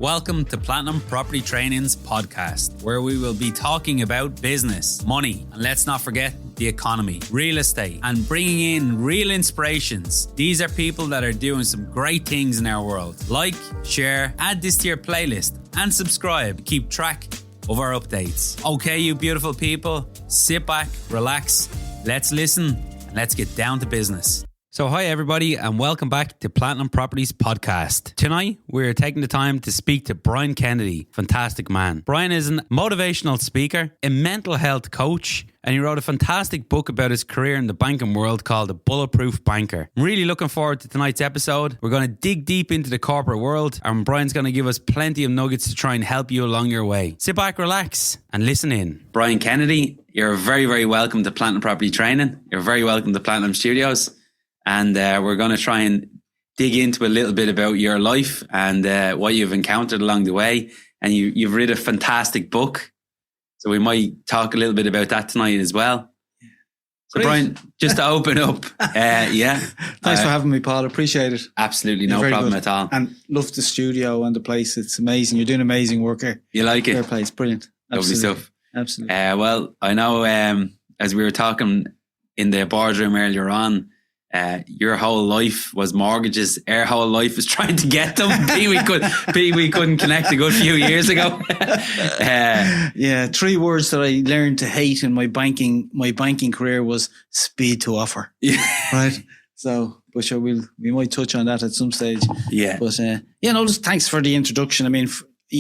Welcome to Platinum Property Training's podcast, where we will be talking about business, money, and let's not forget the economy, real estate, and bringing in real inspirations. These are people that are doing some great things in our world. Like, share, add this to your playlist, and subscribe. Keep track of our updates. Okay, you beautiful people, sit back, relax, let's listen, and let's get down to business. So hi everybody and welcome back to Platinum Properties Podcast. Tonight we're taking the time to speak to Brian Kennedy, fantastic man. Brian is a motivational speaker, a mental health coach, and he wrote a fantastic book about his career in the banking world called The Bulletproof Banker. I'm really looking forward to tonight's episode. We're going to dig deep into the corporate world and Brian's going to give us plenty of nuggets to try and help you along your way. Sit back, relax and listen in. Brian Kennedy, you're very, very welcome to Platinum Property Training. You're very welcome to Platinum Studios. And we're going to try and dig into a little bit about your life and what you've encountered along the way. And you've read a fantastic book. So we might talk a little bit about that tonight as well. So Brian, just to open up. Thanks for having me, Paul. Appreciate it. Absolutely, no problem at all. And love the studio and the place. It's amazing. You're doing amazing work here. You like it? Fair place. Brilliant. Lovely stuff. Absolutely. Well, I know as we were talking in the boardroom earlier on, your whole life was mortgages. Our whole life was trying to get them. We couldn't connect a good few years ago. Three words that I learned to hate in my banking career was speed to offer. Yeah. Right. So, but sure, we might touch on that at some stage. Yeah. But just thanks for the introduction. I mean,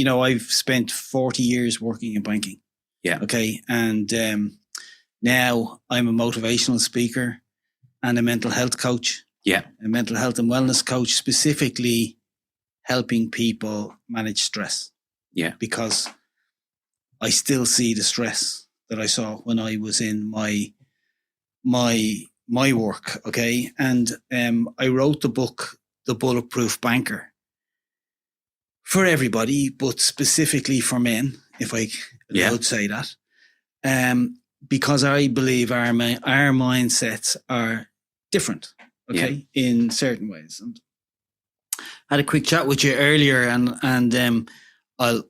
I've spent 40 years working in banking. Yeah. Okay. And now I'm a motivational speaker and a mental health coach. Yeah. A mental health and wellness coach, specifically helping people manage stress. Yeah. Because I still see the stress that I saw when I was in my work. Okay. And I wrote the book, The Bulletproof Banker, for everybody, but specifically for men, if I would say that. Because I believe our mindsets are different, okay, in certain ways. And I had a quick chat with you earlier, and I'll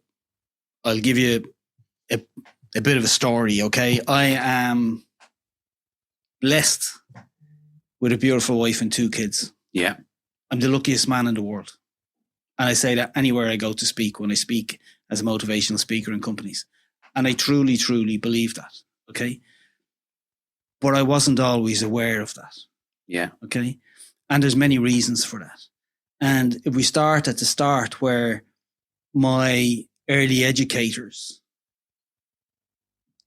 give you a bit of a story, okay? I am blessed with a beautiful wife and 2 kids. Yeah. I'm the luckiest man in the world. And I say that anywhere I go to speak, when I speak as a motivational speaker in companies. And I truly, truly believe that. Okay. But I wasn't always aware of that. Yeah. Okay. And there's many reasons for that. And if we start at the start, where my early educators,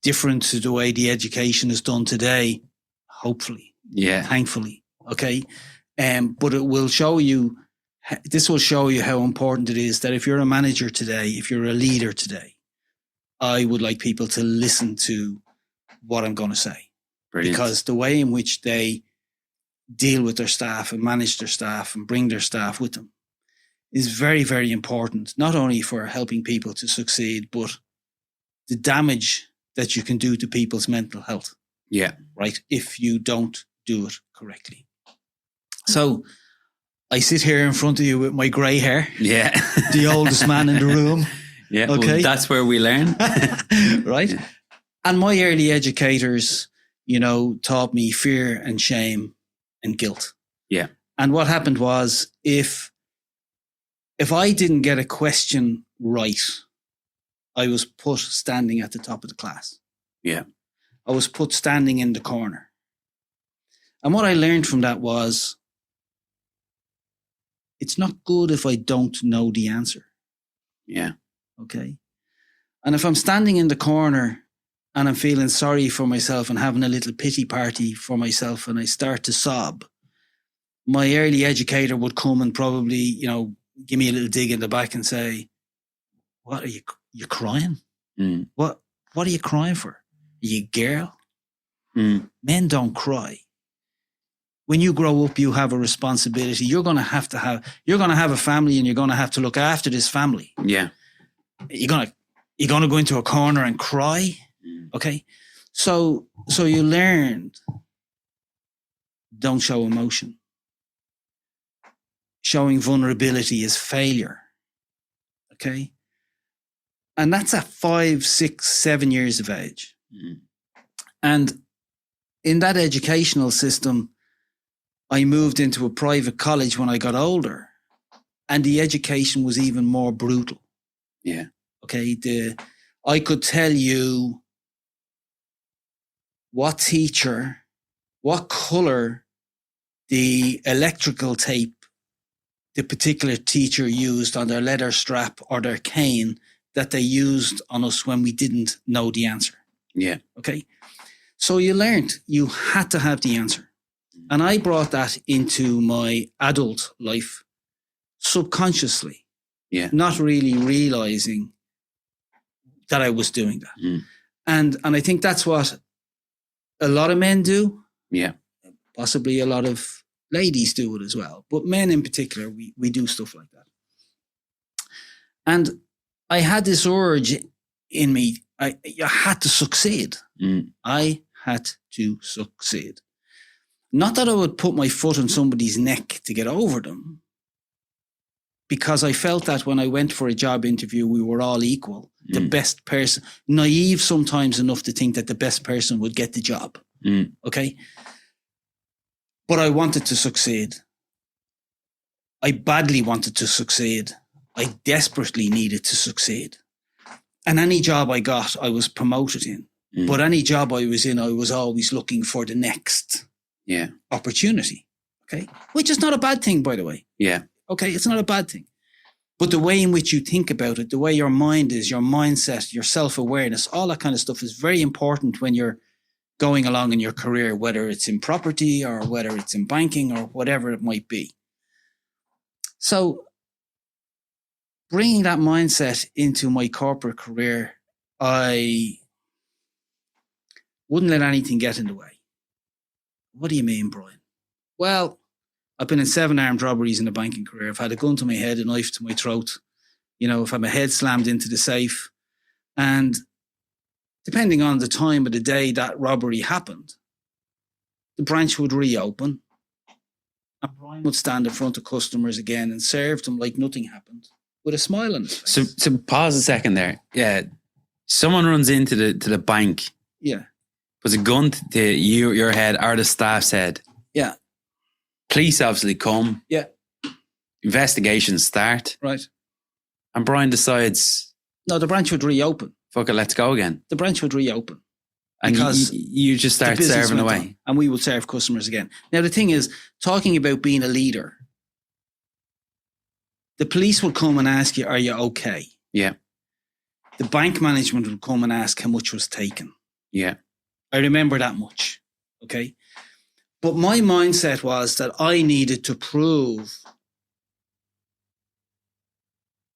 different to the way the education is done today, hopefully, thankfully. Okay. But it will show you, this will show you how important it is that if you're a manager today, if you're a leader today, I would like people to listen to what I'm going to say. Brilliant. Because the way in which they deal with their staff and manage their staff and bring their staff with them is very, very important, not only for helping people to succeed, but the damage that you can do to people's mental health. Yeah. Right. If you don't do it correctly. So I sit here in front of you with my grey hair. Yeah. The oldest man in the room. Yeah. Okay. Well, that's where we learn. Right. Yeah. And my early educators, taught me fear and shame and guilt. Yeah. And what happened was, if I didn't get a question right, I was put standing at the top of the class. Yeah. I was put standing in the corner. And what I learned from that was, it's not good if I don't know the answer. Yeah. Okay. And if I'm standing in the corner and I'm feeling sorry for myself and having a little pity party for myself and I start to sob, my early educator would come and probably, give me a little dig in the back and say, "What are you crying? Mm. What are you crying for? Are you a girl? Mm. Men don't cry. When you grow up, you have a responsibility. You're going to have a family and you're going to have to look after this family. Yeah. You're going to go into a corner and cry. Okay. So you learned, don't show emotion. Showing vulnerability is failure. Okay. And that's at 5, 6, 7 years of age. Mm. And in that educational system, I moved into a private college when I got older, and the education was even more brutal. Yeah. Okay. I could tell you what teacher, what color the electrical tape the particular teacher used on their leather strap or their cane that they used on us when we didn't know the answer. Yeah. Okay. So you learned you had to have the answer. And I brought that into my adult life subconsciously. Yeah. Not really realizing that I was doing that. Mm. And I think that's what a lot of men do. Yeah. Possibly a lot of ladies do it as well. But men in particular, we do stuff like that. And I had this urge in me. I had to succeed. Mm. I had to succeed. Not that I would put my foot on somebody's neck to get over them, because I felt that when I went for a job interview, we were all equal. The best person, naive sometimes enough to think that the best person would get the job. Mm. Okay. But I wanted to succeed. I badly wanted to succeed. I desperately needed to succeed. And any job I got, I was promoted in. Mm. But any job I was in, I was always looking for the next opportunity. Okay. Which is not a bad thing, by the way. Yeah. Okay. It's not a bad thing. But the way in which you think about it, the way your mind is, your mindset, your self-awareness, all that kind of stuff is very important when you're going along in your career, whether it's in property or whether it's in banking or whatever it might be. So bringing that mindset into my corporate career, I wouldn't let anything get in the way. What do you mean, Brian? Well, I've been in 7 armed robberies in a banking career. I've had a gun to my head, a knife to my throat. You know, I've had my head slammed into the safe. And depending on the time of the day that robbery happened, the branch would reopen and Brian would stand in front of customers again and serve them like nothing happened with a smile on his face. So pause a second there. Yeah. Someone runs into the bank. Yeah. Puts a gun to your head or the staff's head. Yeah. Police obviously come. Yeah. Investigations start. Right. And Brian decides, no, the branch would reopen. Fuck it, let's go again. The branch would reopen. And because you just start serving away. On, and we would serve customers again. Now, the thing is, talking about being a leader, the police would come and ask you, are you okay? Yeah. The bank management would come and ask how much was taken. Yeah. I remember that much. Okay. But my mindset was that I needed to prove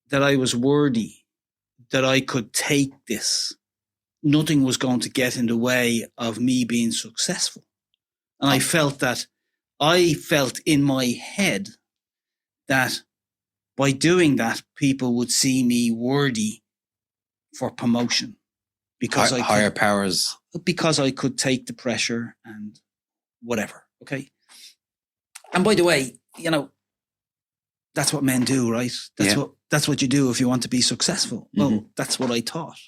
that I was worthy, that I could take this. Nothing was going to get in the way of me being successful. And I felt in my head that by doing that, people would see me worthy for promotion. Because higher powers. Because I could take the pressure and whatever. Okay. And by the way, you know, that's what men do, right? That's what you do if you want to be successful. Well, that's what I thought.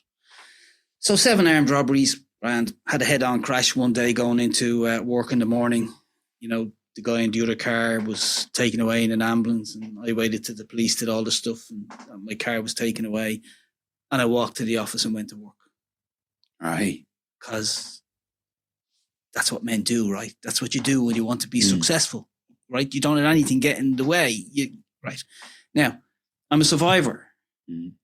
So 7 armed robberies, and had a head-on crash one day going into work in the morning. You know, the guy in the other car was taken away in an ambulance, and I waited till the police did all the stuff, and my car was taken away, and I walked to the office and went to work. Right. Because that's what men do, right? That's what you do when you want to be successful, right? You don't let anything get in the way. Right. Now, I'm a survivor.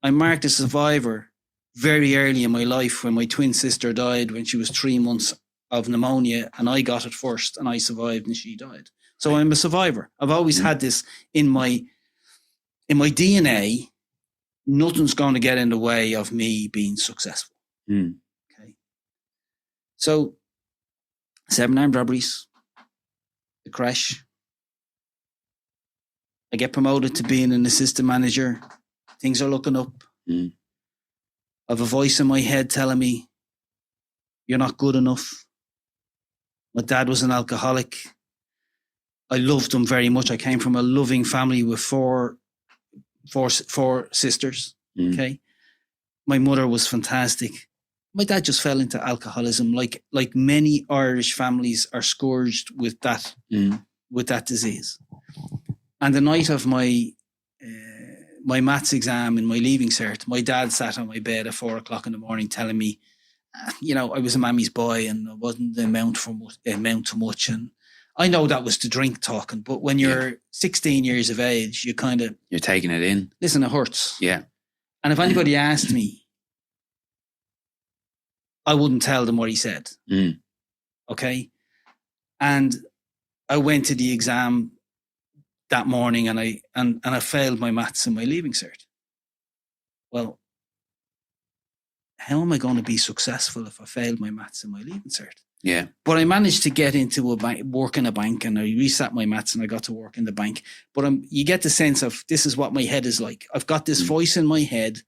I'm marked a survivor very early in my life when my twin sister died when she was 3 months of pneumonia, and I got it first and I survived and she died. So I'm a survivor. I've always had this in my DNA. Nothing's going to get in the way of me being successful. Okay. So 7 armed robberies, the crash. I get promoted to being an assistant manager. Things are looking up. I have a voice in my head telling me, you're not good enough. My dad was an alcoholic. I loved him very much. I came from a loving family with four sisters. Okay. My mother was fantastic. My dad just fell into alcoholism, like many Irish families are scourged with that disease. And the night of my maths exam and my leaving cert, my dad sat on my bed at 4:00 in the morning telling me, I was a mammy's boy and I wasn't the amount too much. And I know that was the drink talking, but when you're 16 years of age, you're taking it in. Listen, it hurts. Yeah. And if anybody asked me, I wouldn't tell them what he said. Okay. And I went to the exam that morning and I failed my maths and my leaving cert. Well, how am I going to be successful if I failed my maths and my leaving cert? Yeah. But I managed to get into a bank, work in a bank, and I resat my maths and I got to work in the bank. But you get the sense of this is what my head is like. I've got this voice in my head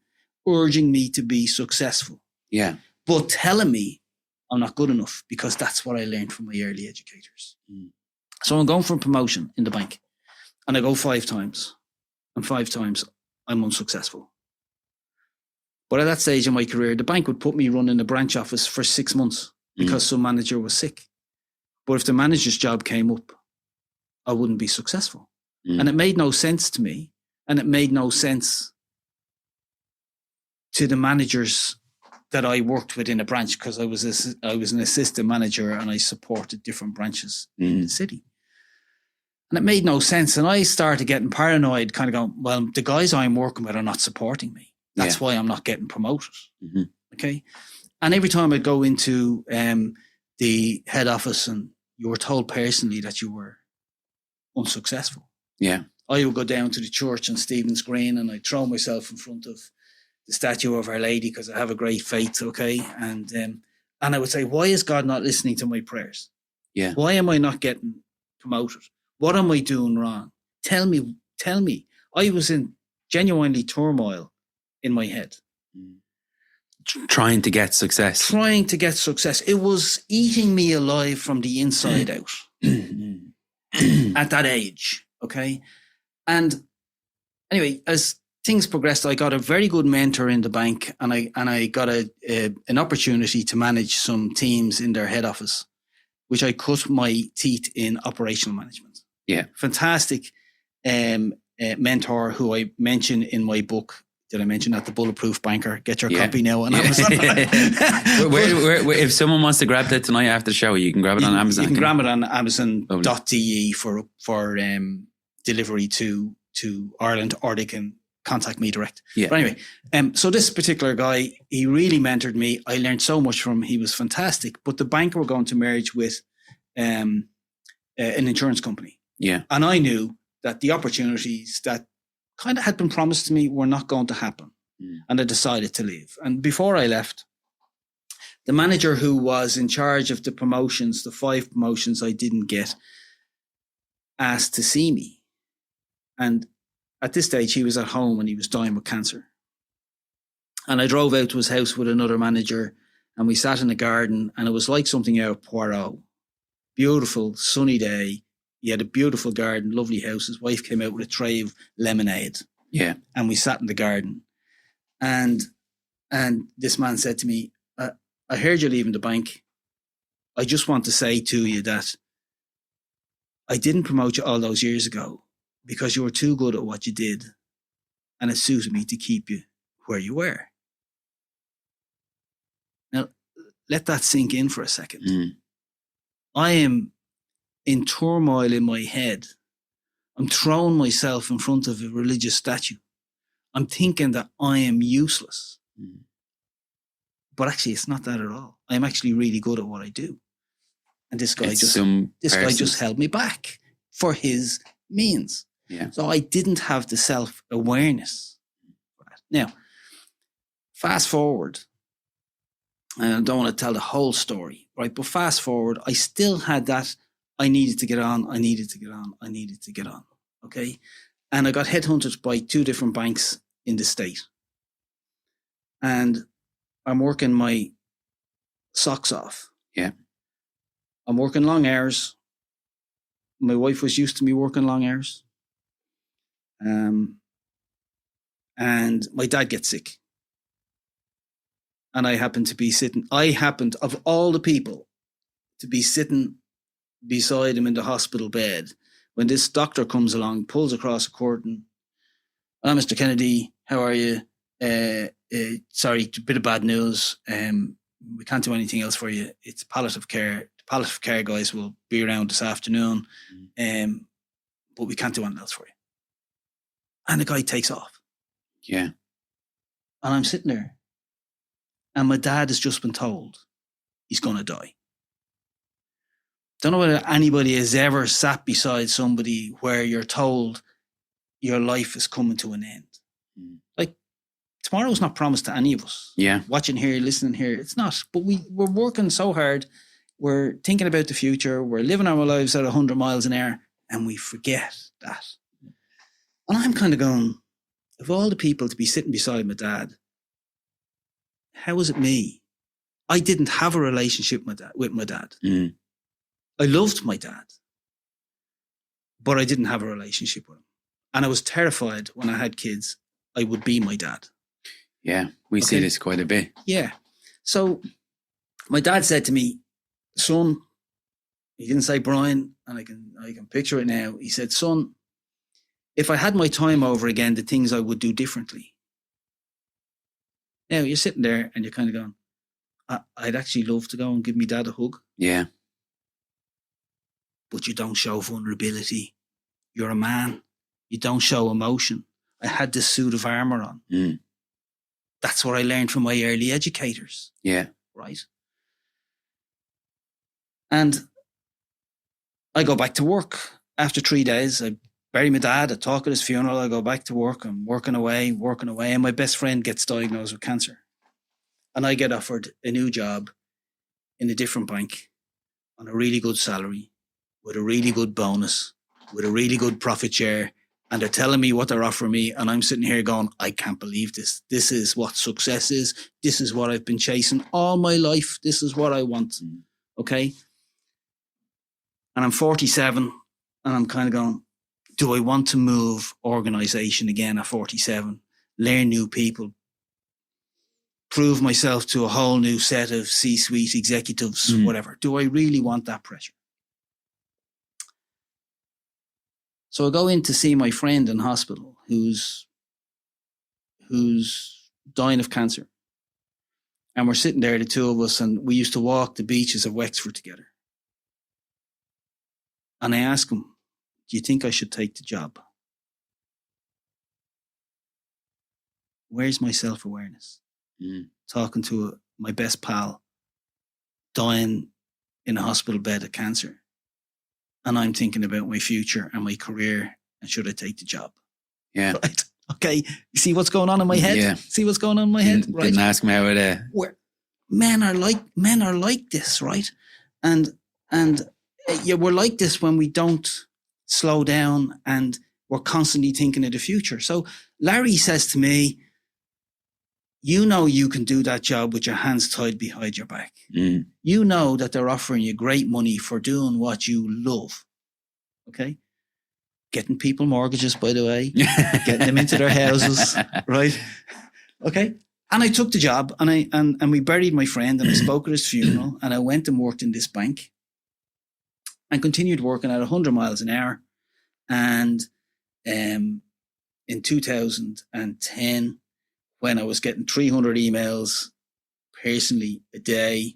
urging me to be successful. Yeah. But telling me I'm not good enough, because that's what I learned from my early educators. So I'm going for a promotion in the bank and I go 5 times, and 5 times I'm unsuccessful. But at that stage in my career, the bank would put me running a branch office for 6 months because some manager was sick. But if the manager's job came up, I wouldn't be successful. And it made no sense to me, and it made no sense to the managers that I worked with in a branch, because I was an assistant manager and I supported different branches in the city. And it made no sense. And I started getting paranoid, kind of going, well, the guys I'm working with are not supporting me. That's why I'm not getting promoted. Okay. And every time I'd go into the head office and you were told personally that you were unsuccessful. Yeah. I would go down to the church on Stephen's Green and I'd throw myself in front of the statue of Our Lady because I have a great faith, okay? And I would say, why is God not listening to my prayers? Yeah. Why am I not getting promoted? What am I doing wrong? Tell me. I was in genuinely turmoil in my head. Trying to get success. It was eating me alive from the inside out at that age, okay? And anyway, as things progressed, I got a very good mentor in the bank, and I got an opportunity to manage some teams in their head office, which I cut my teeth in operational management. Yeah, fantastic mentor who I mention in my book. Did I mention that? The Bulletproof Banker? Get your copy now on Amazon. where, if someone wants to grab that tonight after the show, you can grab it on Amazon. You can grab it on Amazon.de for delivery to Ireland, or they can contact me direct. Yeah. But anyway, so this particular guy, he really mentored me. I learned so much from him. He was fantastic. But the bank were going to merge with an insurance company. Yeah. And I knew that the opportunities that kind of had been promised to me were not going to happen. And I decided to leave. And before I left, the manager who was in charge of the promotions, the 5 promotions I didn't get, asked to see me. And at this stage, he was at home and he was dying with cancer. And I drove out to his house with another manager and we sat in the garden, and it was like something out of Poirot. Beautiful, sunny day. He had a beautiful garden, lovely house. His wife came out with a tray of lemonade. Yeah. And we sat in the garden. And this man said to me, I heard you leaving the bank. I just want to say to you that I didn't promote you all those years ago because you were too good at what you did, and it suited me to keep you where you were. Now, let that sink in for a second. I am in turmoil in my head. I'm throwing myself in front of a religious statue. I'm thinking that I am useless. But actually, it's not that at all. I'm actually really good at what I do. And this guy just held me back for his means. Yeah. So I didn't have the self-awareness. Now, fast forward. And I don't want to tell the whole story, right? But fast forward, I still had that. I needed to get on. Okay. And I got headhunted by 2 different banks in the state. And I'm working my socks off. Yeah. I'm working long hours. My wife was used to me working long hours. and my dad gets sick. And I happened, of all the people, to be sitting beside him in the hospital bed when this doctor comes along, pulls across a curtain. "Oh, Mr. Kennedy, how are you? Sorry, a bit of bad news. We can't do anything else for you. It's palliative care. The palliative care guys will be around this afternoon, but we can't do anything else for you." And the guy takes off. Yeah. And I'm sitting there. And my dad has just been told he's going to die. Don't know whether anybody has ever sat beside somebody where you're told your life is coming to an end. Like, tomorrow's not promised to any of us. Yeah. Watching here, listening here, it's not. But we're working so hard. We're thinking about the future. We're living our lives at 100 miles an hour, and we forget that. And I'm kind of going, of all the people to be sitting beside my dad, how is it me? I didn't have a relationship with my dad. I loved my dad, but I didn't have a relationship with him. And I was terrified when I had kids, I would be my dad. Yeah, we see this quite a bit. Yeah. So my dad said to me, "Son," he didn't say Brian, and I can picture it now. He said, "Son, if I had my time over again, the things I would do differently." Now you're sitting there and you're kind of going, I'd actually love to go and give me dad a hug. Yeah. But you don't show vulnerability. You're a man. You don't show emotion. I had this suit of armor on. That's what I learned from my early educators. Yeah. Right. And I go back to work after 3 days. I bury my dad. I talk at his funeral. I go back to work. I'm working away. And my best friend gets diagnosed with cancer. And I get offered a new job in a different bank on a really good salary, with a really good bonus, with a really good profit share. And they're telling me what they're offering me. And I'm sitting here going, I can't believe this. This is what success is. This is what I've been chasing all my life. This is what I want. Okay. And I'm 47 and I'm kind of going, do I want to move organization again at 47, learn new people, prove myself to a whole new set of C-suite executives, whatever? Do I really want that pressure? So I go in to see my friend in hospital who's dying of cancer. And we're sitting there, the two of us, and we used to walk the beaches of Wexford together. And I ask him, do you think I should take the job? Where's my self-awareness? Talking to my best pal, dying in a hospital bed of cancer. And I'm thinking about my future and my career, and should I take the job? Yeah. Right. Okay. You see what's going on in my head? Yeah. See what's going on in my head? Right. Didn't ask me how it... Men are like this, right? And we're like this when we don't slow down and we're constantly thinking of the future. So Larry says to me, you know you can do that job with your hands tied behind your back. You know that they're offering you great money for doing what you love. Okay? Getting people mortgages, by the way. Getting them into their houses, right? Okay? And I took the job and we buried my friend and I spoke at his funeral and I went and worked in this bank and continued working at 100 miles an hour. And in 2010, when I was getting 300 emails personally a day,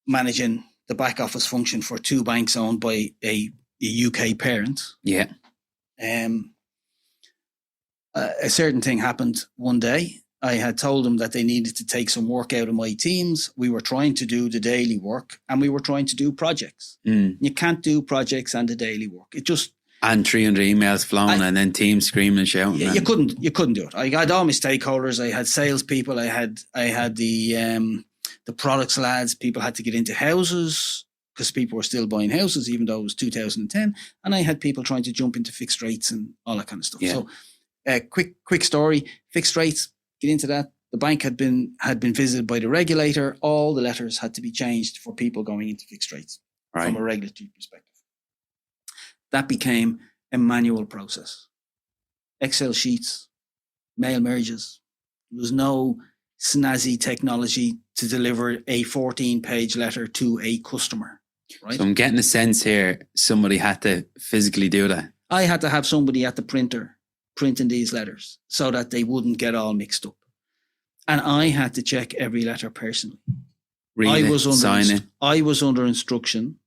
managing the back office function for two banks owned by a UK parent. Yeah. A certain thing happened one day. I had told them that they needed to take some work out of my teams. We were trying to do the daily work and we were trying to do projects. You can't do projects and the daily work. It just... And 300 emails flown and then teams screaming and shouting. Yeah, you couldn't do it. I had all my stakeholders. I had salespeople. I had the products lads. People had to get into houses because people were still buying houses, even though it was 2010. And I had people trying to jump into fixed rates and all that kind of stuff. Yeah. So quick story, fixed rates, get into that. The bank had been visited by the regulator. All the letters had to be changed for people going into fixed rates from a regulatory perspective. That became a manual process. Excel sheets, mail merges. There was no snazzy technology to deliver a 14-page letter to a customer. Right? So I'm getting a sense here, somebody had to physically do that. I had to have somebody at the printer printing these letters so that they wouldn't get all mixed up. And I had to check every letter personally. Read it, sign it. I was under instruction.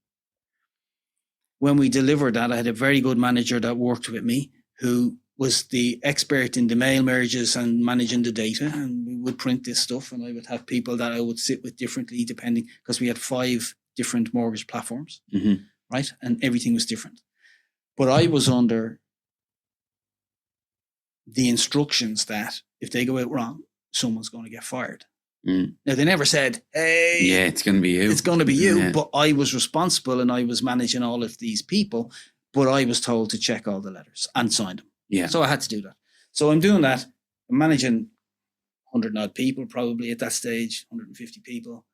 When we delivered that, I had a very good manager that worked with me who was the expert in the mail merges and managing the data. And we would print this stuff, and I would have people that I would sit with differently depending, because we had 5 different mortgage platforms, right? And everything was different. But I was under the instructions that if they go out wrong, someone's going to get fired. Now, they never said, hey, yeah, it's going to be you. It's going to be you. Yeah. But I was responsible and I was managing all of these people. But I was told to check all the letters and sign them. Yeah. So I had to do that. So I'm doing that. I'm managing 100 odd people probably at that stage, 150 people.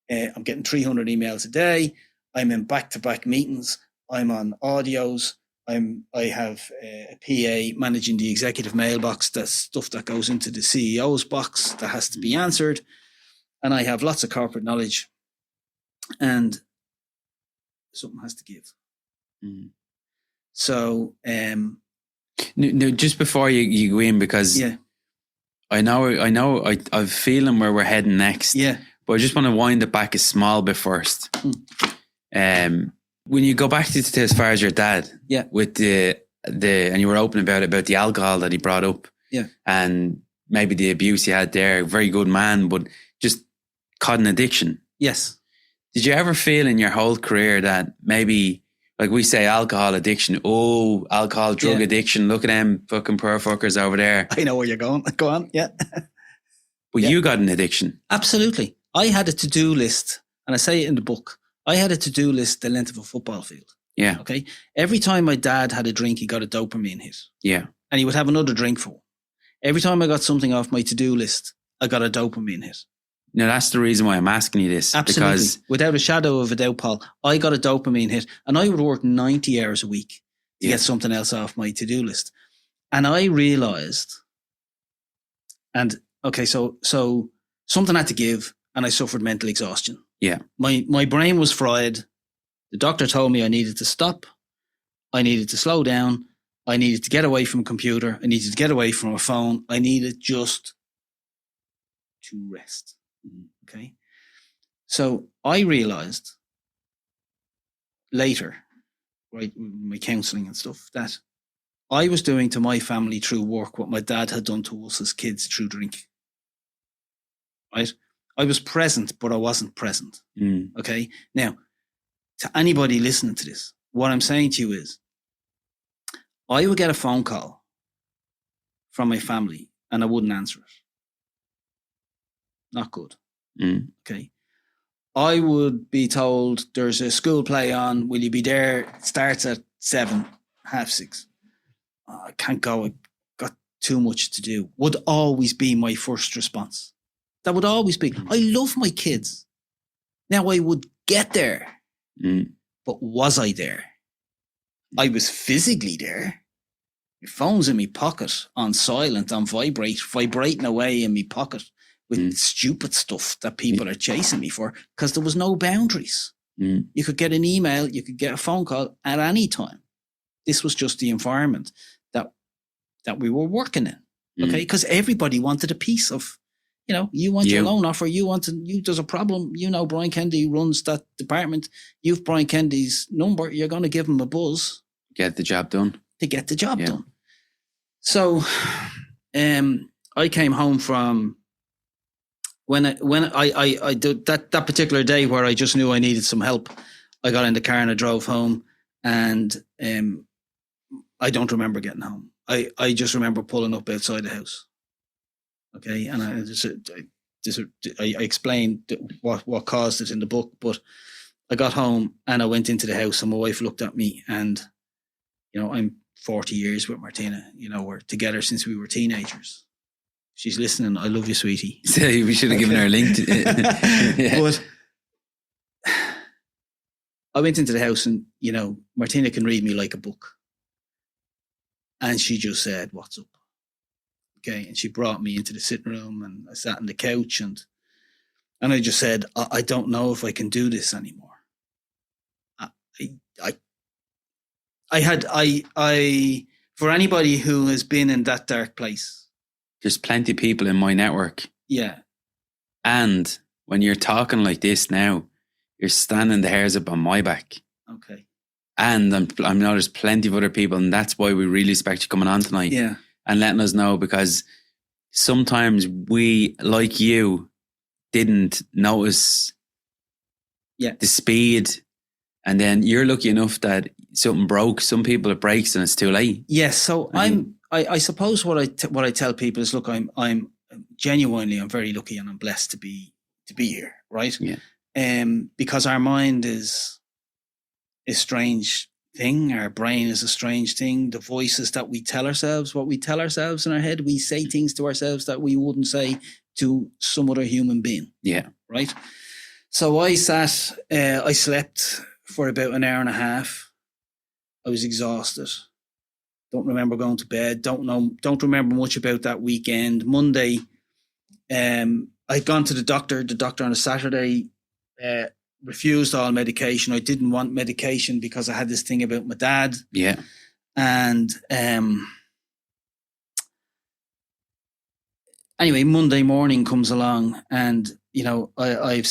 I'm getting 300 emails a day. I'm in back-to-back meetings. I'm on audios. I have a PA managing the executive mailbox. That's stuff that goes into the CEO's box that has to be answered. And I have lots of corporate knowledge, and something has to give. So, no, just before you go in, because I know, I've a feeling where we're heading next. Yeah. But I just want to wind it back a small bit first. When you go back to as far as your dad, with the and you were open about the alcohol that he brought up, and maybe the abuse he had there. Very good man, but just caught an addiction. Yes. Did you ever feel in your whole career that maybe, like we say, alcohol addiction? Oh, alcohol, drug addiction. Look at them fucking poor fuckers over there. I know where you're going. Go on. Yeah. But you got an addiction. Absolutely. I had a to-do list, and I say it in the book. I had a to-do list the length of a football field. Yeah. Okay. Every time my dad had a drink, he got a dopamine hit. Yeah. And he would have another drink for him. Every time I got something off my to-do list, I got a dopamine hit. Now, that's the reason why I'm asking you this. Absolutely. Because without a shadow of a doubt, Paul, I got a dopamine hit, and I would work 90 hours a week to get something else off my to-do list. And I realized, and okay, so something had to give, and I suffered mental exhaustion. Yeah. My brain was fried. The doctor told me I needed to stop. I needed to slow down. I needed to get away from a computer. I needed to get away from a phone. I needed just to rest. Okay. So I realized later, right, my counseling and stuff, that I was doing to my family through work what my dad had done to us as kids through drink. Right? I was present, but I wasn't present. Okay. Now, to anybody listening to this, what I'm saying to you is, I would get a phone call from my family and I wouldn't answer it. Not good. Okay. I would be told there's a school play on. Will you be there? It starts at 7:30, 6:30. I can't go. I've got too much to do. Would always be my first response. That would always be. I love my kids. Now I would get there, but was I there? I was physically there. My phone's in my pocket, on silent, on vibrating away in my pocket with stupid stuff that people are chasing me for, because there was no boundaries. You could get an email, you could get a phone call at any time. This was just the environment that we were working in. Okay, because everybody wanted a piece of, you want your loan offer, there's a problem, Brian Kennedy runs that department, you've Brian Kennedy's number, you're going to give him a buzz. Get the job done. To get the job done. So I came home from when I did that particular day where I just knew I needed some help. I got in the car and I drove home, and I don't remember getting home. I just remember pulling up outside the house. Okay, and I explained what caused it in the book, but I got home and I went into the house and my wife looked at me, and I'm 40 years with Martina. We're together since we were teenagers. She's listening. I love you, sweetie. So we should have given her a link to But I went into the house and, Martina can read me like a book. And she just said, "What's up?" Okay. And she brought me into the sitting room and I sat on the couch and I just said, I don't know if I can do this anymore. I for anybody who has been in that dark place. There's plenty of people in my network. Yeah. And when you're talking like this now, you're standing the hairs up on my back. Okay. And I know there's plenty of other people, and that's why we really respect you coming on tonight. Yeah. And letting us know, because sometimes we, like you, didn't notice the speed, and then you're lucky enough that something broke. Some people it breaks and it's too late. Yes. So I suppose what I tell people is, look, I'm genuinely, I'm very lucky and I'm blessed to be here, right? Yeah. Because our mind is a strange thing. Our brain is a strange thing. The voices that we tell ourselves, what we tell ourselves in our head, we say things to ourselves that we wouldn't say to some other human being. Yeah. Right. So I slept for about an hour and a half. I was exhausted. Don't remember going to bed. Don't remember much about that weekend. Monday, I'd gone to the doctor. The doctor on a Saturday refused all medication. I didn't want medication because I had this thing about my dad. Yeah. And anyway, Monday morning comes along and, you know, I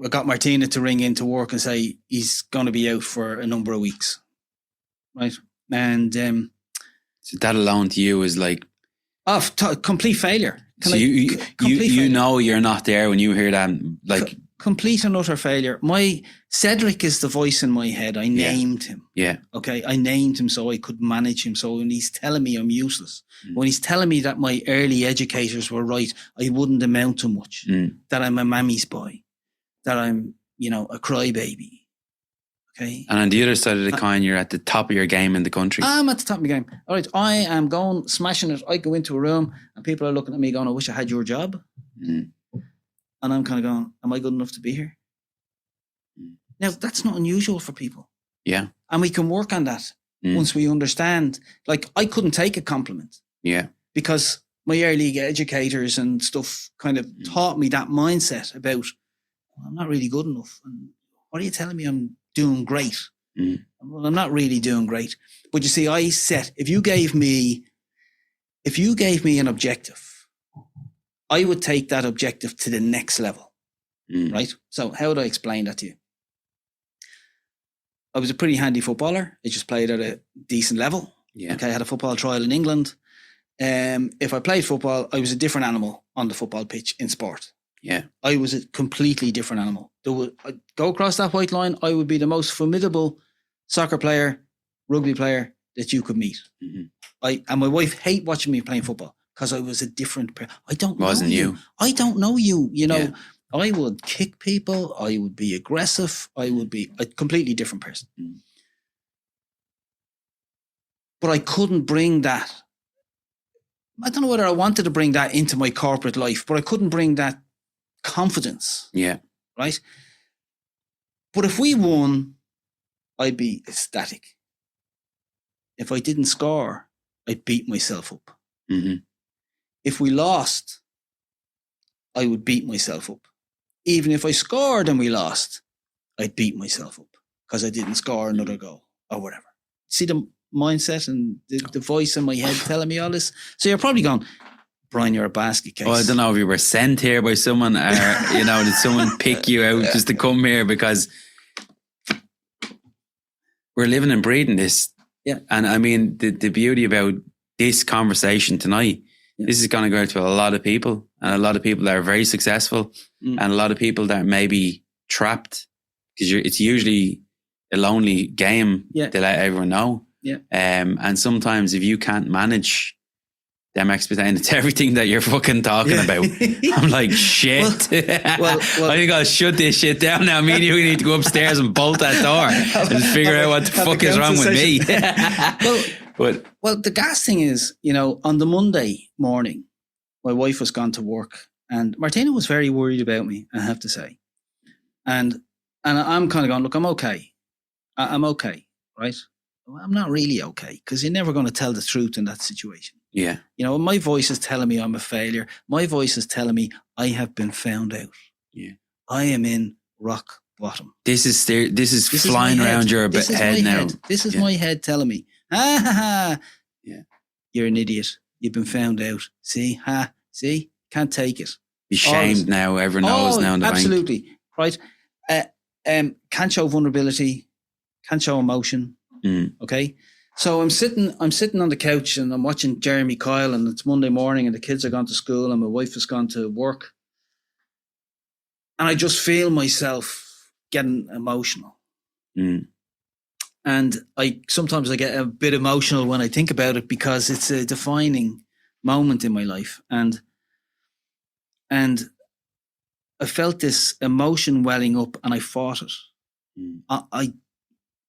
got Martina to ring into work and say he's going to be out for a number of weeks. Right. And so that alone to you is like complete failure. So you know you're not there when you hear that, like complete and utter failure. My Cedric is the voice in my head. I named him. Yeah. Okay. I named him so I could manage him. So when he's telling me I'm useless, when he's telling me that my early educators were right, I wouldn't amount to much, that I'm a mammy's boy, that I'm, you know, a crybaby. Okay. And on the other side of the coin, you're at the top of your game in the country. I'm at the top of my game. All right. I am going, smashing it. I go into a room and people are looking at me going, I wish I had your job. And I'm kind of going, am I good enough to be here? Now, that's not unusual for people. Yeah. And we can work on that once we understand. Like, I couldn't take a compliment. Yeah. Because my early educators and stuff kind of taught me that mindset about, I'm not really good enough. And what are you telling me I'm doing great? Well, I'm not really doing great. But you see, if you gave me an objective, I would take that objective to the next level. Right? So how would I explain that to you? I was a pretty handy footballer. I just played at a decent level. Yeah. Okay, I had a football trial in England. If I played football, I was a different animal on the football pitch in sport. Yeah. I was a completely different animal. I'd go across that white line, I would be the most formidable soccer player, rugby player that you could meet. And my wife hate watching me playing football because I was a different person. I don't know you. I don't know you. You know, I would kick people. I would be aggressive. I would be a completely different person. But I couldn't bring that. I don't know whether I wanted to bring that into my corporate life, but I couldn't bring that confidence. Yeah. Right? But if we won, I'd be ecstatic. If I didn't score, I'd beat myself up. If we lost, I would beat myself up. Even if I scored and we lost, I'd beat myself up because I didn't score another goal or whatever. See the mindset and the voice in my head telling me all this? So you're probably going, Brian, you're a basket case. Well, I don't know if you were sent here by someone or, you know, did someone pick you out just to come here, because we're living and breathing this. Yeah. And I mean, the beauty about this conversation tonight, this is going to go out to a lot of people, and a lot of people that are very successful and a lot of people that may be trapped, because it's usually a lonely game to let everyone know. Yeah. And sometimes if you can't manage them expectations, it's everything that you're fucking talking about. I'm like, shit. Well, I think I'll shut this shit down now. Me and you need to go upstairs and bolt that door and figure out what the fuck is wrong with me. Well, the gas thing is, you know, on the Monday morning, my wife was gone to work and Martina was very worried about me, I have to say. And I'm kind of going, look, I'm okay. I'm okay, right? well, I'm not really okay, because you're never going to tell the truth in that situation. Yeah. You know, my voice is telling me I'm a failure. My voice is telling me I have been found out. Yeah. I am in rock bottom. This is flying around your head now. This is my head telling me, yeah, you're an idiot. You've been found out. See, see, can't take it. Be shamed now. Everyone knows now in the absolutely. Bank. Right. Can't show vulnerability. Can't show emotion. Okay. So I'm sitting on the couch and I'm watching Jeremy Kyle, and it's Monday morning and the kids are gone to school and my wife has gone to work. And I just feel myself getting emotional. And sometimes I get a bit emotional when I think about it, because it's a defining moment in my life. And I felt this emotion welling up and I fought it.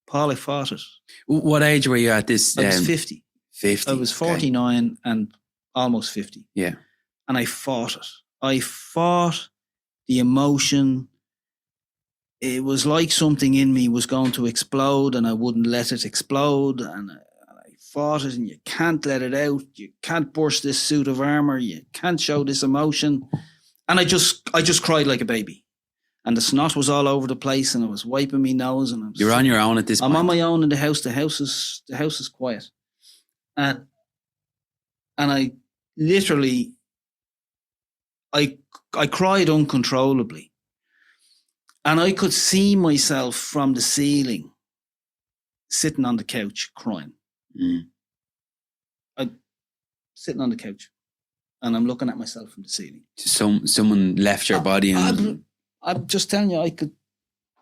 Paul, I fought it. What age were you at this? I was 50. 50. I was 49 and almost 50. Yeah. And I fought it. I fought the emotion. It was like something in me was going to explode and I wouldn't let it explode. And I fought it, and you can't let it out. You can't burst this suit of armor. You can't show this emotion. And I just cried like a baby. And the snot was all over the place, and I was wiping my nose. And you're on your own at this point. I'm on my own in the house. The house is quiet, and I literally, I cried uncontrollably, and I could see myself from the ceiling, sitting on the couch crying. I'm sitting on the couch, and I'm looking at myself from the ceiling. Someone left your body, and I'm just telling you, I could.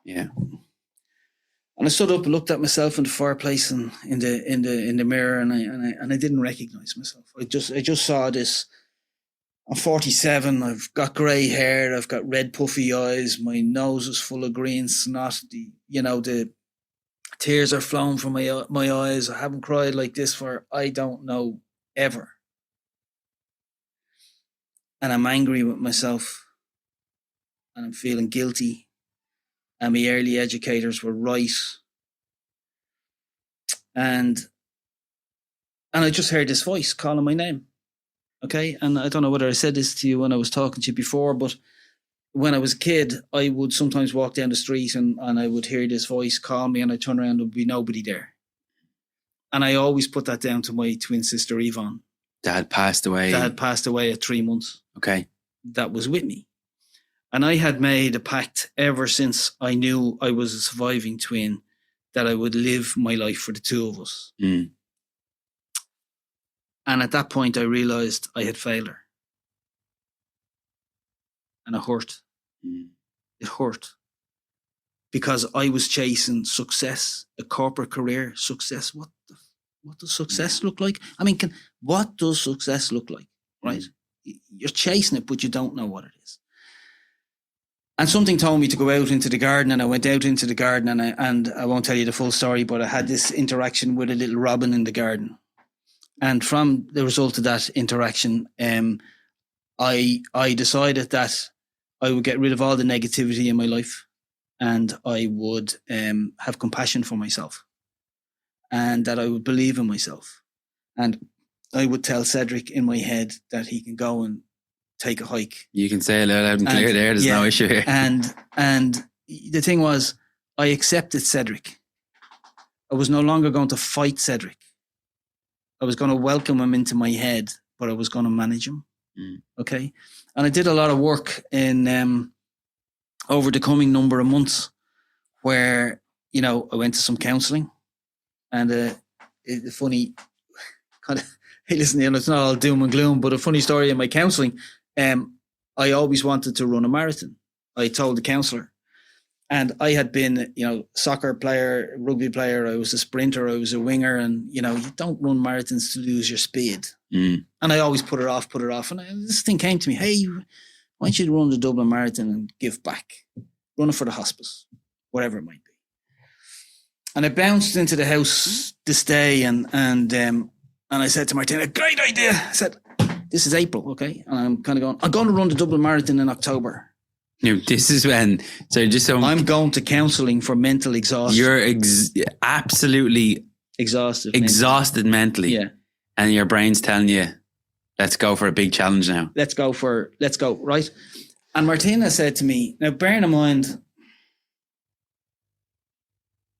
Yeah. And I stood up and looked at myself in the fireplace and in the mirror, and I didn't recognize myself. I just saw this. I'm 47. I've got grey hair. I've got red puffy eyes. My nose is full of green snot. The tears are flowing from my eyes. I haven't cried like this for I don't know ever. And I'm angry with myself. And I'm feeling guilty. And my early educators were right. And I just heard this voice calling my name. Okay. And I don't know whether I said this to you when I was talking to you before, but when I was a kid, I would sometimes walk down the street and I would hear this voice call me, and I'd turn around and there'd be nobody there. And I always put that down to my twin sister, Yvonne. Dad passed away at 3 months. Okay. That was with me. And I had made a pact ever since I knew I was a surviving twin that I would live my life for the two of us. And at that point, I realized I had failed her. And it hurt. It hurt. Because I was chasing success, a corporate career, success. What does success look like? I mean, what does success look like, right? You're chasing it, but you don't know what it is. And something told me to go out into the garden, and I went out into the garden, and I won't tell you the full story, but I had this interaction with a little robin in the garden. And from the result of that interaction, I decided that I would get rid of all the negativity in my life, and I would have compassion for myself, and that I would believe in myself. And I would tell Cedric in my head that he can go and take a hike. You can say it loud and clear there. There's no issue here. And the thing was, I accepted Cedric. I was no longer going to fight Cedric. I was going to welcome him into my head, but I was going to manage him. Okay. And I did a lot of work in over the coming number of months where, I went to some counselling, and it's funny, kind of, hey, listen, it's not all doom and gloom, but a funny story in my counselling, I always wanted to run a marathon. I told the counsellor, and I had been, soccer player, rugby player. I was a sprinter. I was a winger, and you don't run marathons to lose your speed. And I always put it off. And this thing came to me: hey, why don't you run the Dublin Marathon and give back? Run it for the hospice, whatever it might be. And I bounced into the house this day, and I said to Martina, great idea. I said, this is April, okay? And I'm kind of going, I'm going to run the Dublin Marathon in October. This is when, so just so I'm going to counselling for mental exhaustion. You're absolutely exhausted mentally. Yeah. And your brain's telling you, let's go for a big challenge now. Let's go, right? And Martina said to me, now bearing in mind,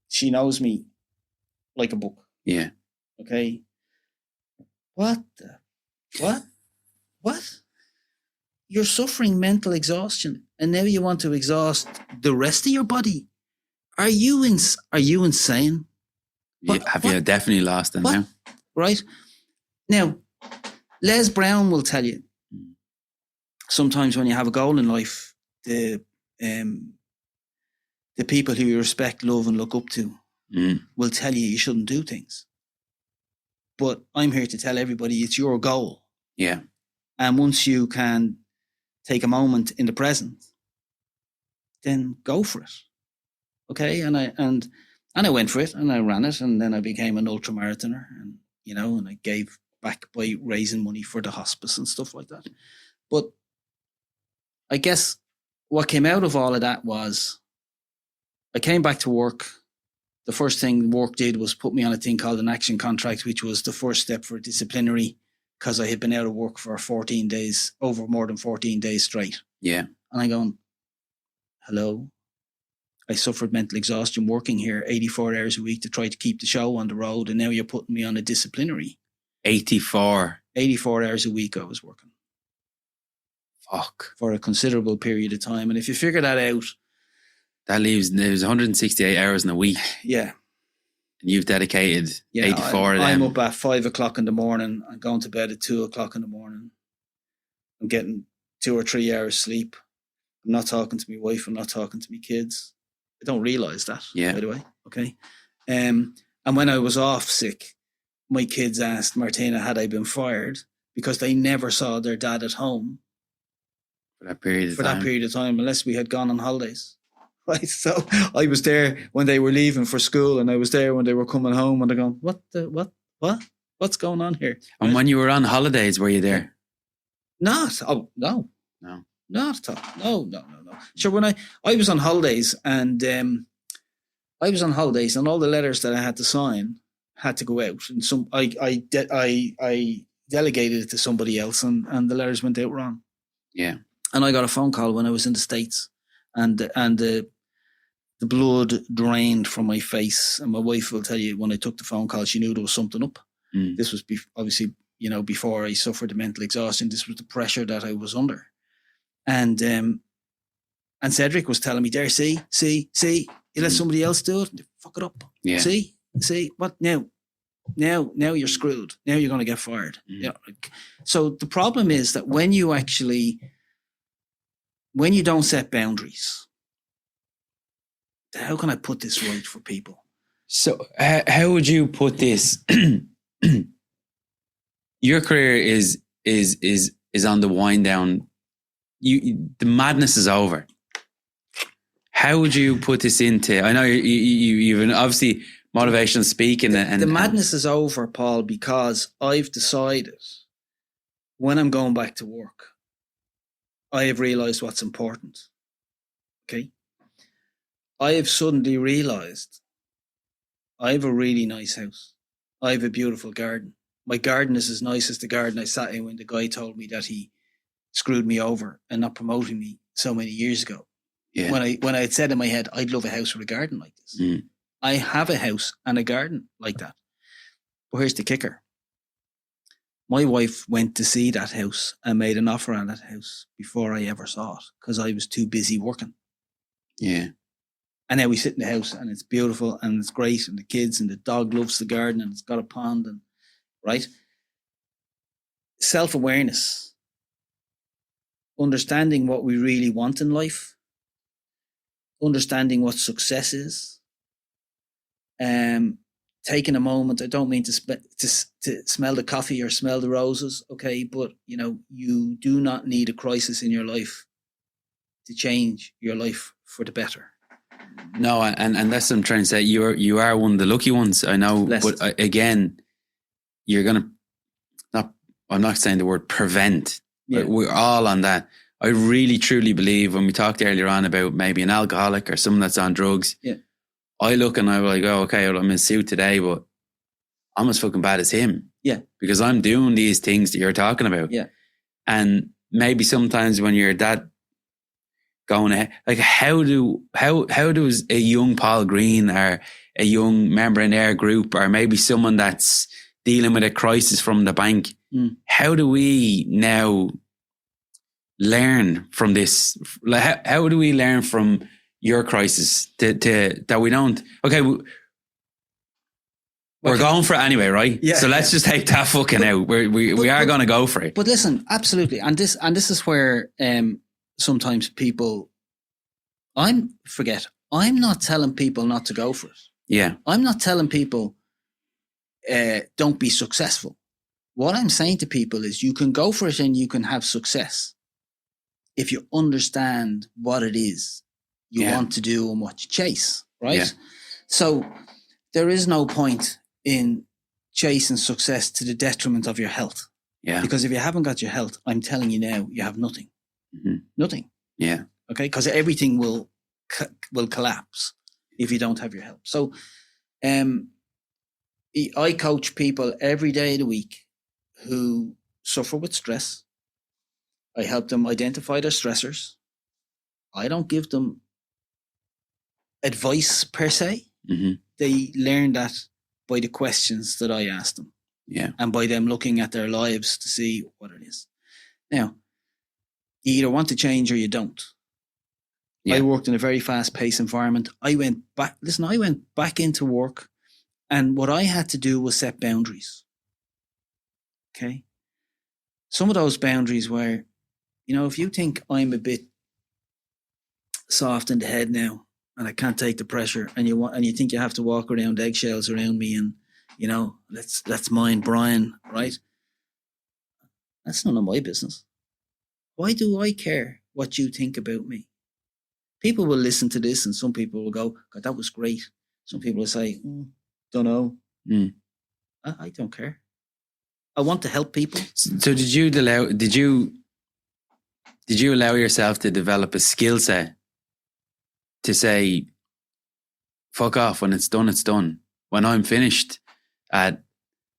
she knows me like a book. Yeah. Okay. What? You're suffering mental exhaustion, and now you want to exhaust the rest of your body. Are you insane? You definitely lost them now? Right? Now, Les Brown will tell you, sometimes when you have a goal in life, the people who you respect, love, and look up to will tell you shouldn't do things. But I'm here to tell everybody it's your goal. Yeah. And once you can take a moment in the present, then go for it. Okay? And I went for it, and I ran it, and then I became an ultramarathoner, and and I gave back by raising money for the hospice and stuff like that. But I guess what came out of all of that was I came back to work. The first thing work did was put me on a thing called an action contract, which was the first step for disciplinary, because I had been out of work for 14 days, over more than 14 days straight. Yeah. And I going, hello? I suffered mental exhaustion working here 84 hours a week to try to keep the show on the road, and now you're putting me on a disciplinary. 84 hours a week I was working. Fuck. For a considerable period of time. And if you figure that out, that leaves 168 hours in a week. Yeah. And you've dedicated 84 of them. I'm up at 5 o'clock in the morning. I'm going to bed at 2 o'clock in the morning. I'm getting 2 or 3 hours sleep. I'm not talking to my wife. I'm not talking to my kids. I don't realise that, by the way. Okay. And when I was off sick, my kids asked Martina, had I been fired? Because they never saw their dad at home. For that period of time, unless we had gone on holidays. Right. So I was there when they were leaving for school, and I was there when they were coming home, and they're going, what's going on here? And right? When you were on holidays, were you there? No. Not at all. No. Sure. When I was on holidays, and all the letters that I had to sign had to go out, and I delegated it to somebody else, and the letters went out wrong. Yeah. And I got a phone call when I was in the States, and the blood drained from my face. And my wife will tell you, when I took the phone call, she knew there was something up. This was obviously, before I suffered the mental exhaustion. This was the pressure that I was under. And Cedric was telling me there, see, you let somebody else do it, fuck it up. Yeah. See, what now? Now you're screwed. Now you're going to get fired. Yeah. So the problem is that when you don't set boundaries, how can I put this right for people? So how would you put this? Your career is on the wind down. The madness is over. How would you put this into? I know you've obviously motivational speaking, and the madness is over, Paul, because I've decided when I'm going back to work, I have realized what's important. Okay. I have suddenly realized I have a really nice house. I have a beautiful garden. My garden is as nice as the garden I sat in when the guy told me that he screwed me over and not promoting me so many years ago. Yeah. When I had said in my head, I'd love a house with a garden like this. I have a house and a garden like that. But here's the kicker. My wife went to see that house and made an offer on that house before I ever saw it, because I was too busy working. Yeah. And now we sit in the house, and it's beautiful, and it's great, and the kids and the dog loves the garden, and it's got a pond, and right? Self-awareness. Understanding what we really want in life. Understanding what success is. Taking a moment. I don't mean to smell the coffee or smell the roses, okay? But, you do not need a crisis in your life to change your life for the better. No, and that's what I'm trying to say. You are one of the lucky ones, I know. Blessed. But again, you're going to, I'm not saying the word prevent, but we're all on that. I really, truly believe when we talked earlier on about maybe an alcoholic or someone that's on drugs, I look and I was like, oh, okay, well, I'm in suit today, but I'm as fucking bad as him. Yeah. Because I'm doing these things that you're talking about. Yeah. And maybe sometimes when you're that going ahead, like how does a young Paul Green or a young member in their group, or maybe someone that's dealing with a crisis from the bank, how do we now learn from this? Like, how do we learn from your crisis to that we don't? Okay, we're going for it anyway, right? Yeah. So let's just take that fucking out. We are going to go for it. But listen, absolutely, and this is where sometimes people, I'm not telling people not to go for it. Yeah, I'm not telling people don't be successful. What I'm saying to people is you can go for it and you can have success if you understand what it is you want to do and what you chase, right? Yeah. So there is no point in chasing success to the detriment of your health. Yeah. Because if you haven't got your health, I'm telling you now, you have nothing. Mm-hmm. Nothing. Yeah. Okay? Because everything will collapse if you don't have your health. So I coach people every day of the week who suffer with stress. I help them identify their stressors. I don't give them advice per se. Mm-hmm. They learn that by the questions that I ask them. Yeah. And by them looking at their lives to see what it is. Now, you either want to change or you don't. Yeah. I worked in a very fast-paced environment. I went back into work, and what I had to do was set boundaries. Okay? Some of those boundaries were, if you think I'm a bit soft in the head now and I can't take the pressure, and you think you have to walk around eggshells around me and, let's mind Brian, right? That's none of my business. Why do I care what you think about me? People will listen to this and some people will go, God, that was great. Some people will say, don't know. I don't care. I want to help people. So did you allow yourself to develop a skill set to say, fuck off, when it's done, it's done. When I'm finished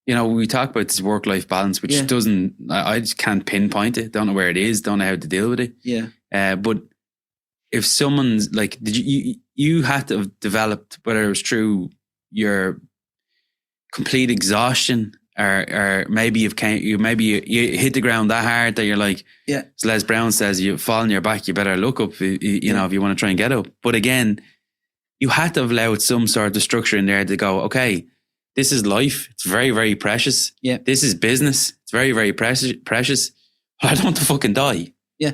we talk about this work-life balance, which I just can't pinpoint it. Don't know where it is. Don't know how to deal with it. Yeah. But if someone's like, did you had to have developed, whether it was through your complete exhaustion or maybe you hit the ground that hard that you're like, as Les Brown says, you fall on your back, you better look up, if you want to try and get up. But again, you had to have allowed some sort of structure in there to go, okay, this is life. It's very, very precious. Yeah. This is business. It's very, very precious. I don't want to fucking die. Yeah.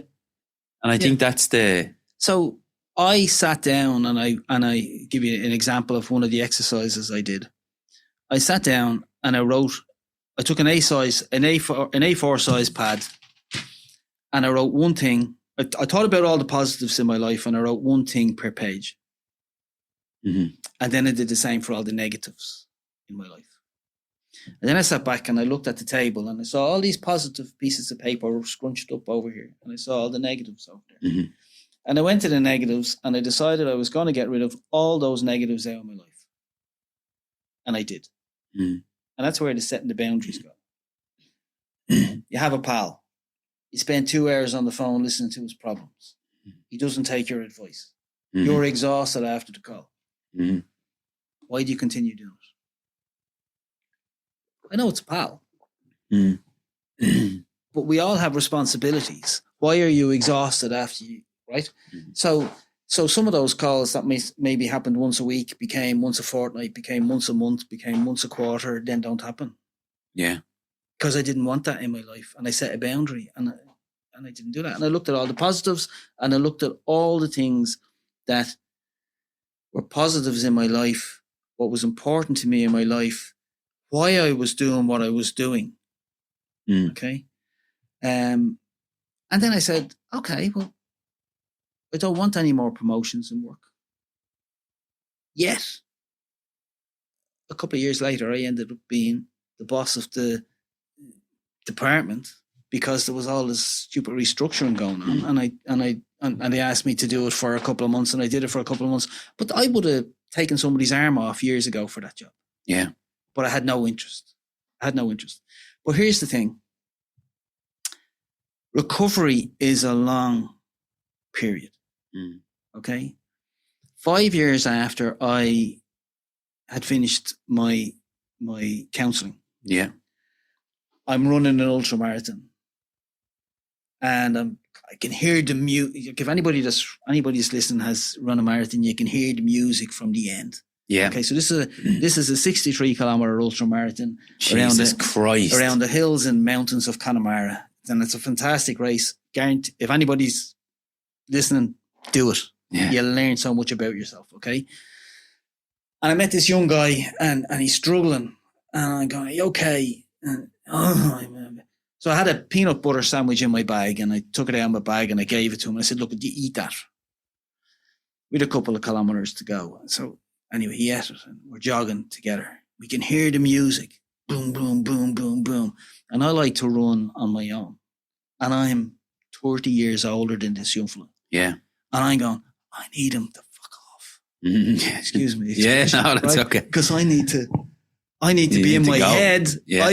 And I think that's the... So I sat down and I give you an example of one of the exercises I did. I sat down and I took an A4 size pad, and I wrote one thing. I thought about all the positives in my life and I wrote one thing per page. Mm-hmm. And then I did the same for all the negatives in my life. And then I sat back and I looked at the table and I saw all these positive pieces of paper scrunched up over here. And I saw all the negatives over there. Mm-hmm. And I went to the negatives and I decided I was going to get rid of all those negatives out of my life. And I did. Mm-hmm. And that's where the setting the boundaries go. You have a pal. You spend 2 hours on the phone listening to his problems. He doesn't take your advice. Mm-hmm. You're exhausted after the call. Mm-hmm. Why do you continue doing it? I know it's a pal. Mm-hmm. But we all have responsibilities. Why are you exhausted after you, right? Mm-hmm. So some of those calls that maybe happened once a week became once a fortnight, became once a month, became once a quarter, then don't happen. Yeah. Because I didn't want that in my life. And I set a boundary and I didn't do that. And I looked at all the positives and I looked at all the things that were positives in my life, what was important to me in my life, why I was doing what I was doing. Okay. And then I said, okay, well, I don't want any more promotions in work. Yet, a couple of years later, I ended up being the boss of the department because there was all this stupid restructuring going on. And they asked me to do it for a couple of months, and I did it for a couple of months. But I would have taken somebody's arm off years ago for that job. Yeah. but I had no interest. But here's the thing. Recovery is a long period. Okay. 5 years after I had finished my counseling. Yeah. I'm running an ultramarathon. And I can hear the music. If anybody's listening has run a marathon, you can hear the music from the end. Yeah. Okay, so this is a 63 kilometer ultramarathon around the hills and mountains of Connemara, and it's a fantastic race. Guarantee, if anybody's listening, do it. Yeah. You'll learn so much about yourself. Okay. And I met this young guy, and he's struggling, and I'm going, "Are you okay?" And so I had a peanut butter sandwich in my bag, and I took it out of my bag and I gave it to him. And I said, "Look, you eat that." We had a couple of kilometers to go. So anyway, he ate it, and we're jogging together. We can hear the music. Boom, boom, boom, boom, boom. And I like to run on my own. And I'm 30 years older than this young fella. Yeah. And I'm going, I need him to fuck off. Excuse me. Yeah, no, that's right? Okay. Because I need to be in my head. Yeah.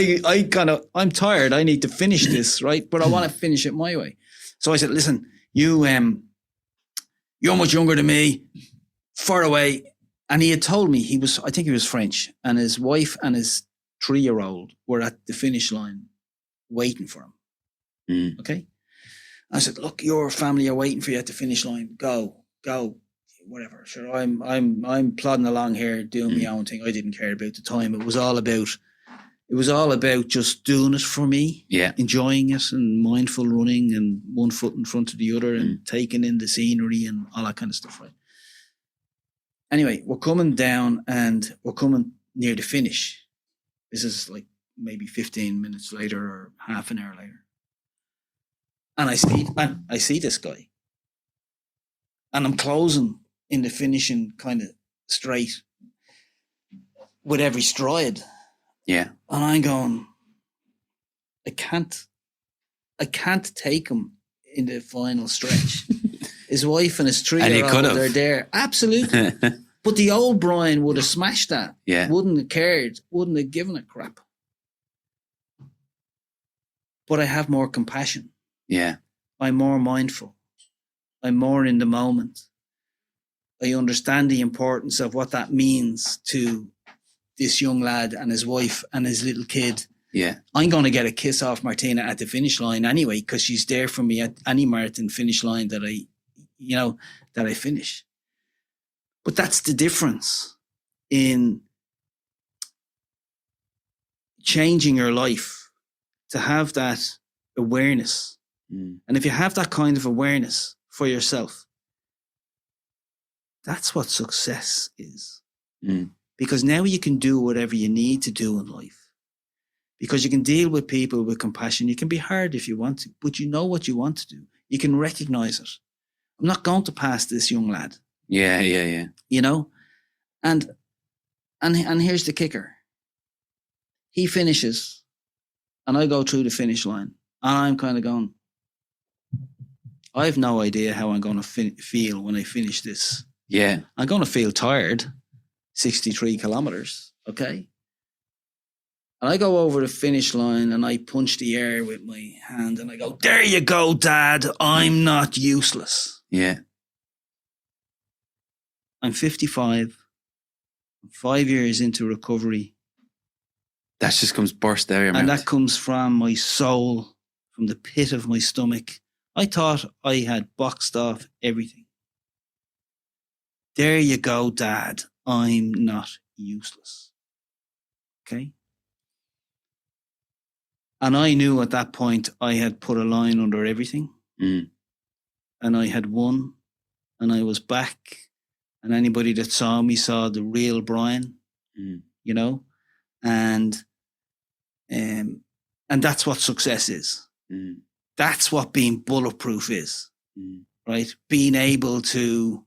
I'm tired. I need to finish this, right? But I want to finish it my way. So I said, listen, you're much younger than me, far away. And he had told me I think he was French, and his wife and his 3-year-old were at the finish line waiting for him. Okay. I said, look, your family are waiting for you at the finish line. Go, whatever. Sure. I'm plodding along here doing my own thing. I didn't care about the time. It was all about just doing it for me. Yeah. Enjoying it and mindful running and one foot in front of the other and taking in the scenery and all that kind of stuff, right? Anyway, we're coming down and we're coming near the finish. This is like maybe 15 minutes later or half an hour later. And I see this guy. And I'm closing in the finishing kind of straight with every stride. Yeah. And I'm going, I can't take him in the final stretch. His wife and his 3-year-old are there. Absolutely. But the old Brian would have smashed that. Yeah. Wouldn't have cared. Wouldn't have given a crap. But I have more compassion. Yeah. I'm more mindful. I'm more in the moment. I understand the importance of what that means to this young lad and his wife and his little kid. Yeah. I'm going to get a kiss off Martina at the finish line anyway, because she's there for me at any marathon finish line that I finish. But that's the difference in changing your life, to have that awareness. And if you have that kind of awareness for yourself, that's what success is. Because now you can do whatever you need to do in life. Because you can deal with people with compassion. You can be hard if you want to, but you know what you want to do. You can recognize it. I'm not going to pass this young lad. Yeah. You know? And here's the kicker. He finishes and I go through the finish line and I'm kind of going, I have no idea how I'm going to feel when I finish this. Yeah. I'm going to feel tired, 63 kilometers, okay? And I go over the finish line and I punch the air with my hand and I go, there you go, Dad. I'm not useless. Yeah. I'm 55. I'm 5 years into recovery. That just comes burst out of your mouth. And that comes from my soul, from the pit of my stomach. I thought I had boxed off everything. There you go, Dad. I'm not useless. Okay? And I knew at that point I had put a line under everything. And I had won. And I was back. And anybody that saw me saw the real Brian. You know? And that's what success is. That's what being bulletproof is. Right? Being able to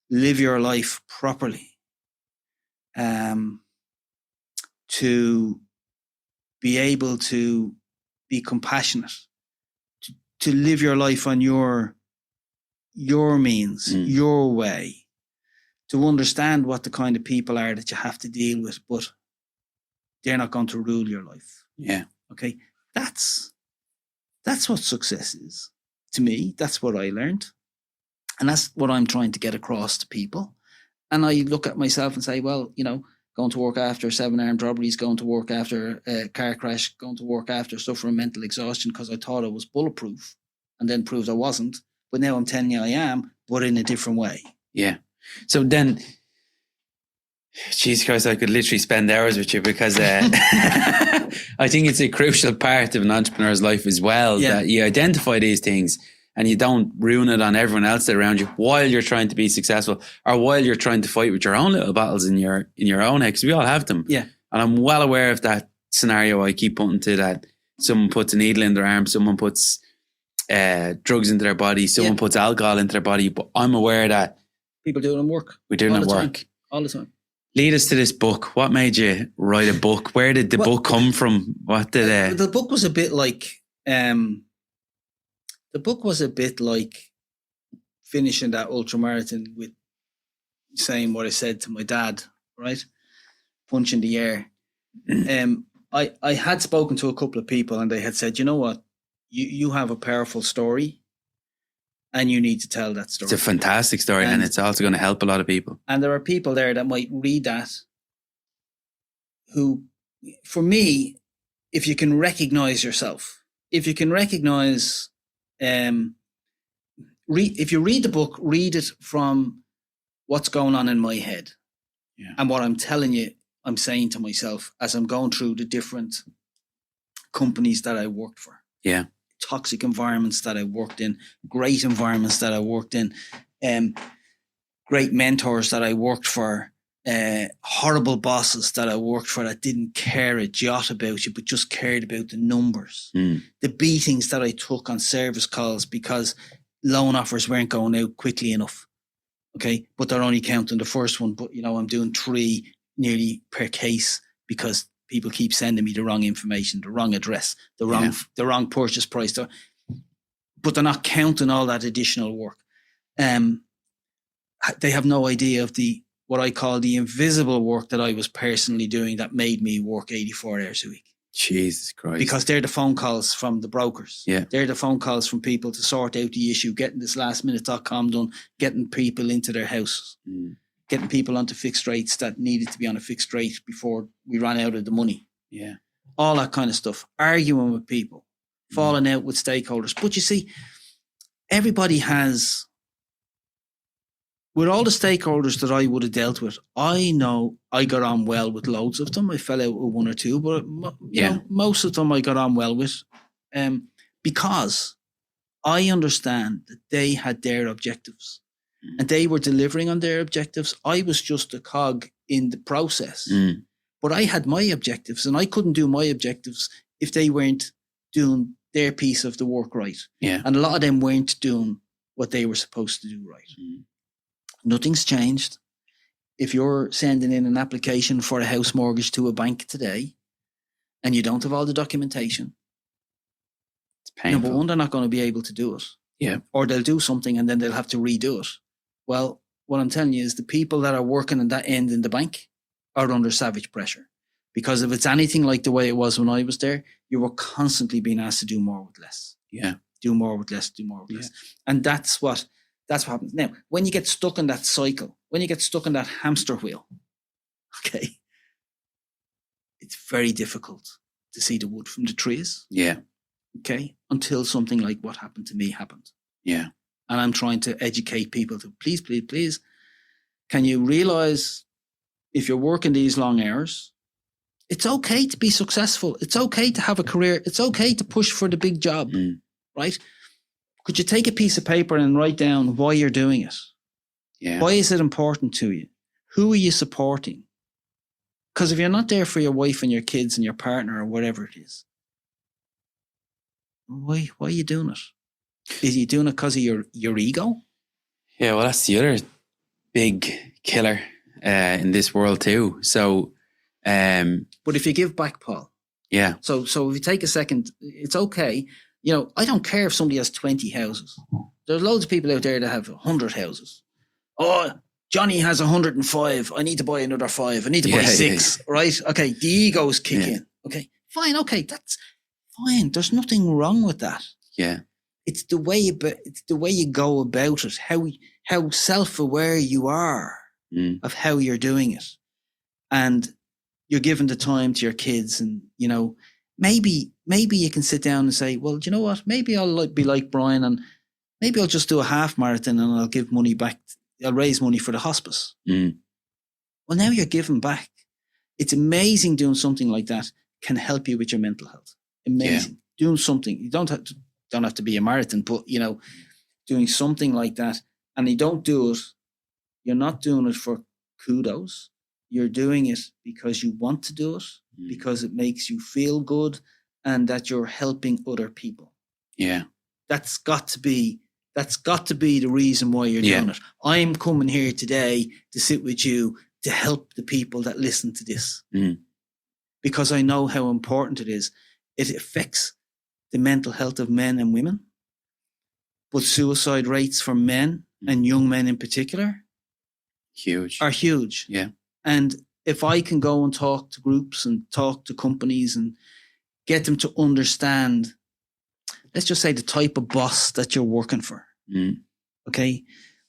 live your life properly. To be able to be compassionate, to live your life on your means, your way, to understand what the kind of people are that you have to deal with, but they're not going to rule your life. Yeah. Okay. That's what success is to me. That's what I learned. And that's what I'm trying to get across to people. And I look at myself and say, well, going to work after 7 armed robberies, going to work after a car crash, going to work after suffering mental exhaustion because I thought I was bulletproof and then proved I wasn't. But now I'm telling you I am, but in a different way. Yeah. So then, Jesus Christ, I could literally spend hours with you because I think it's a crucial part of an entrepreneur's life as well, that you identify these things and you don't ruin it on everyone else around you while you're trying to be successful or while you're trying to fight with your own little battles in your own head, because we all have them. Yeah. And I'm well aware of that scenario I keep pointing to, that someone puts a needle in their arm, someone puts drugs into their body, someone puts alcohol into their body. But I'm aware that people do it in work. We do it in work. All the time. Lead us to this book. What made you write a book? Where did the book come from? What did the book was a bit like finishing that ultramarathon with saying what I said to my dad, right? Punch in the air. I had spoken to a couple of people and they had said, you know what? You have a powerful story and you need to tell that story. It's a fantastic story and it's also going to help a lot of people. And there are people there that might read that who, for me, if you can recognize yourself, if you can recognize, if you read the book, read it from what's going on in my head and what I'm telling you, I'm saying to myself as I'm going through the different companies that I worked for. Yeah. Toxic environments that I worked in, great environments that I worked in, great mentors that I worked for, horrible bosses that I worked for that didn't care a jot about you, but just cared about the numbers. The beatings that I took on service calls because loan offers weren't going out quickly enough. Okay. But they're only counting the first one. But, I'm doing 3 nearly per case because people keep sending me the wrong information, the wrong address, the wrong purchase price. But they're not counting all that additional work. They have no idea of what I call the invisible work that I was personally doing that made me work 84 hours a week. Jesus Christ. Because they're the phone calls from the brokers. Yeah. They're the phone calls from people to sort out the issue, getting this lastminute.com done, getting people into their houses. Getting people onto fixed rates that needed to be on a fixed rate before we ran out of the money. Yeah. All that kind of stuff. Arguing with people. Falling out with stakeholders. But you see, everybody has, with all the stakeholders that I would have dealt with, I know I got on well with loads of them. I fell out with 1 or 2, but most of them I got on well with because I understand that they had their objectives. And they were delivering on their objectives. I was just a cog in the process. But I had my objectives and I couldn't do my objectives if they weren't doing their piece of the work right. Yeah. And a lot of them weren't doing what they were supposed to do right. Nothing's changed. If you're sending in an application for a house mortgage to a bank today and you don't have all the documentation, it's painful. Number one, they're not going to be able to do it. Yeah. Or they'll do something and then they'll have to redo it. Well, what I'm telling you is the people that are working at that end in the bank are under savage pressure. Because if it's anything like the way it was when I was there, you were constantly being asked to do more with less. Yeah. Do more with less, do more with less. And that's what happens. Now, when you get stuck in that cycle, when you get stuck in that hamster wheel, okay, it's very difficult to see the wood from the trees. Yeah. Okay. Until something like what happened to me happened. Yeah. And I'm trying to educate people to please, can you realize if you're working these long hours, it's okay to be successful. It's okay to have a career. It's okay to push for the big job, right? Could you take a piece of paper and write down why you're doing it? Yeah. Why is it important to you? Who are you supporting? Because if you're not there for your wife and your kids and your partner or whatever it is, why are you doing it? Is you doing it because of your ego? Yeah, well, that's the other big killer in this world too. So, but if you give back, Paul. Yeah. So if you take a second, it's okay. I don't care if somebody has 20 houses. There's loads of people out there that have 100 houses. Oh, Johnny has 105. I need to buy another 5. I need to buy 6. Right? Okay. The egos kick in. Okay. Fine. Okay. That's fine. There's nothing wrong with that. Yeah. It's the way you go about it. How self-aware you are of how you're doing it, and you're giving the time to your kids, and maybe you can sit down and say, well, do you know what? Maybe I'll be like Brian, and maybe I'll just do a half marathon, and I'll give money back. I'll raise money for the hospice. Well, now you're giving back. It's amazing doing something like that can help you with your mental health. Amazing. Doing something. You don't have to be a marathon, but doing something like that, and you don't do it. You're not doing it for kudos. You're doing it because you want to do it, because it makes you feel good, and that you're helping other people. Yeah. That's got to be the reason why you're doing it. I'm coming here today to sit with you to help the people that listen to this, because I know how important it is. It affects the mental health of men and women, but suicide rates for men and young men in particular are huge. Yeah. And if I can go and talk to groups and talk to companies and get them to understand, let's just say, the type of boss that you're working for. Okay.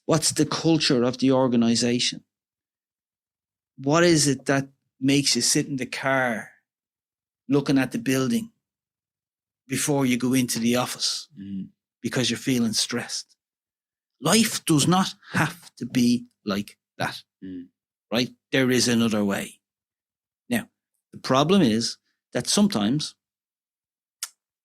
What's the culture of the organization? What is it that makes you sit in the car looking at the building before you go into the office because you're feeling stressed? Life does not have to be like that. Right? There is another way. Now, the problem is that sometimes,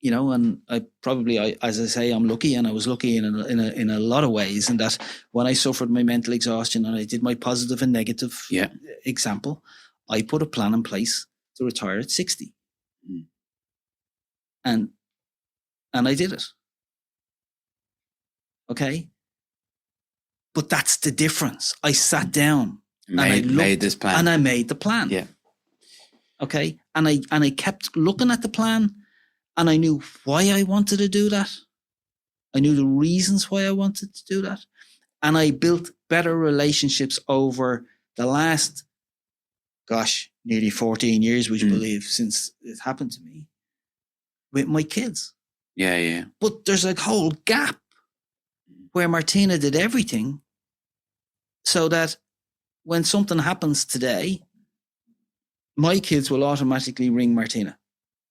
and as I say, I'm lucky, and I was lucky in a lot of ways, in that when I suffered my mental exhaustion and I did my positive and negative example, I put a plan in place to retire at 60. And I did it. Okay? But that's the difference. I sat down and I made this plan. And I made the plan. Yeah. Okay? And I kept looking at the plan, and I knew why I wanted to do that. I knew the reasons why I wanted to do that. And I built better relationships over the last, nearly 14 years, would you believe, since it happened to me, with my kids. Yeah. But there's a whole gap where Martina did everything so that when something happens today, my kids will automatically ring Martina.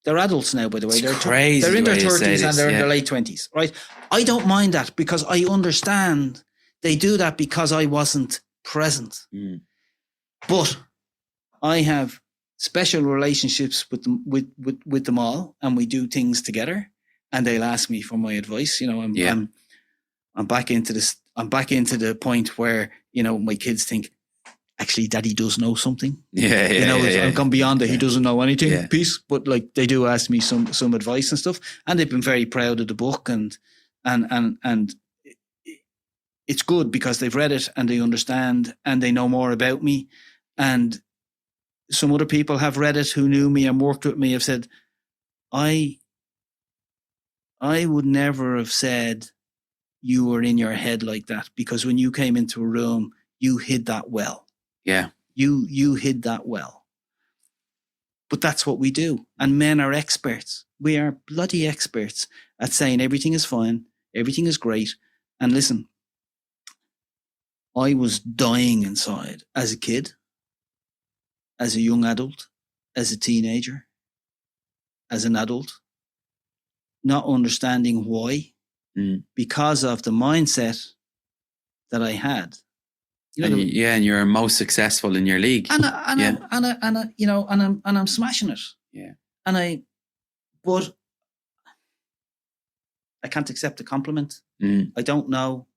They're adults now, by the way. They're crazy. They're in their 30s and they're in their late 20s, right? I don't mind that, because I understand they do that because I wasn't present. But I have special relationships with them, with them all, and we do things together, and they'll ask me for my advice. I'm back into this. I'm back into the point where my kids think, actually, Daddy does know something. I've gone beyond that. He doesn't know anything. Peace. But they do ask me some advice and stuff, and they've been very proud of the book, and it's good because they've read it and they understand and they know more about me. And some other people have read it who knew me and worked with me have said, I would never have said you were in your head like that, because when you came into a room, you hid that well. Yeah. You hid that well. But that's what we do. And men are experts. We are bloody experts at saying everything is fine, everything is great. And listen, I was dying inside as a kid, as a young adult, as a teenager, as an adult, not understanding why, because of the mindset that I had. And you're most successful in your league. And I'm smashing it. Yeah. But I can't accept a compliment. I don't know.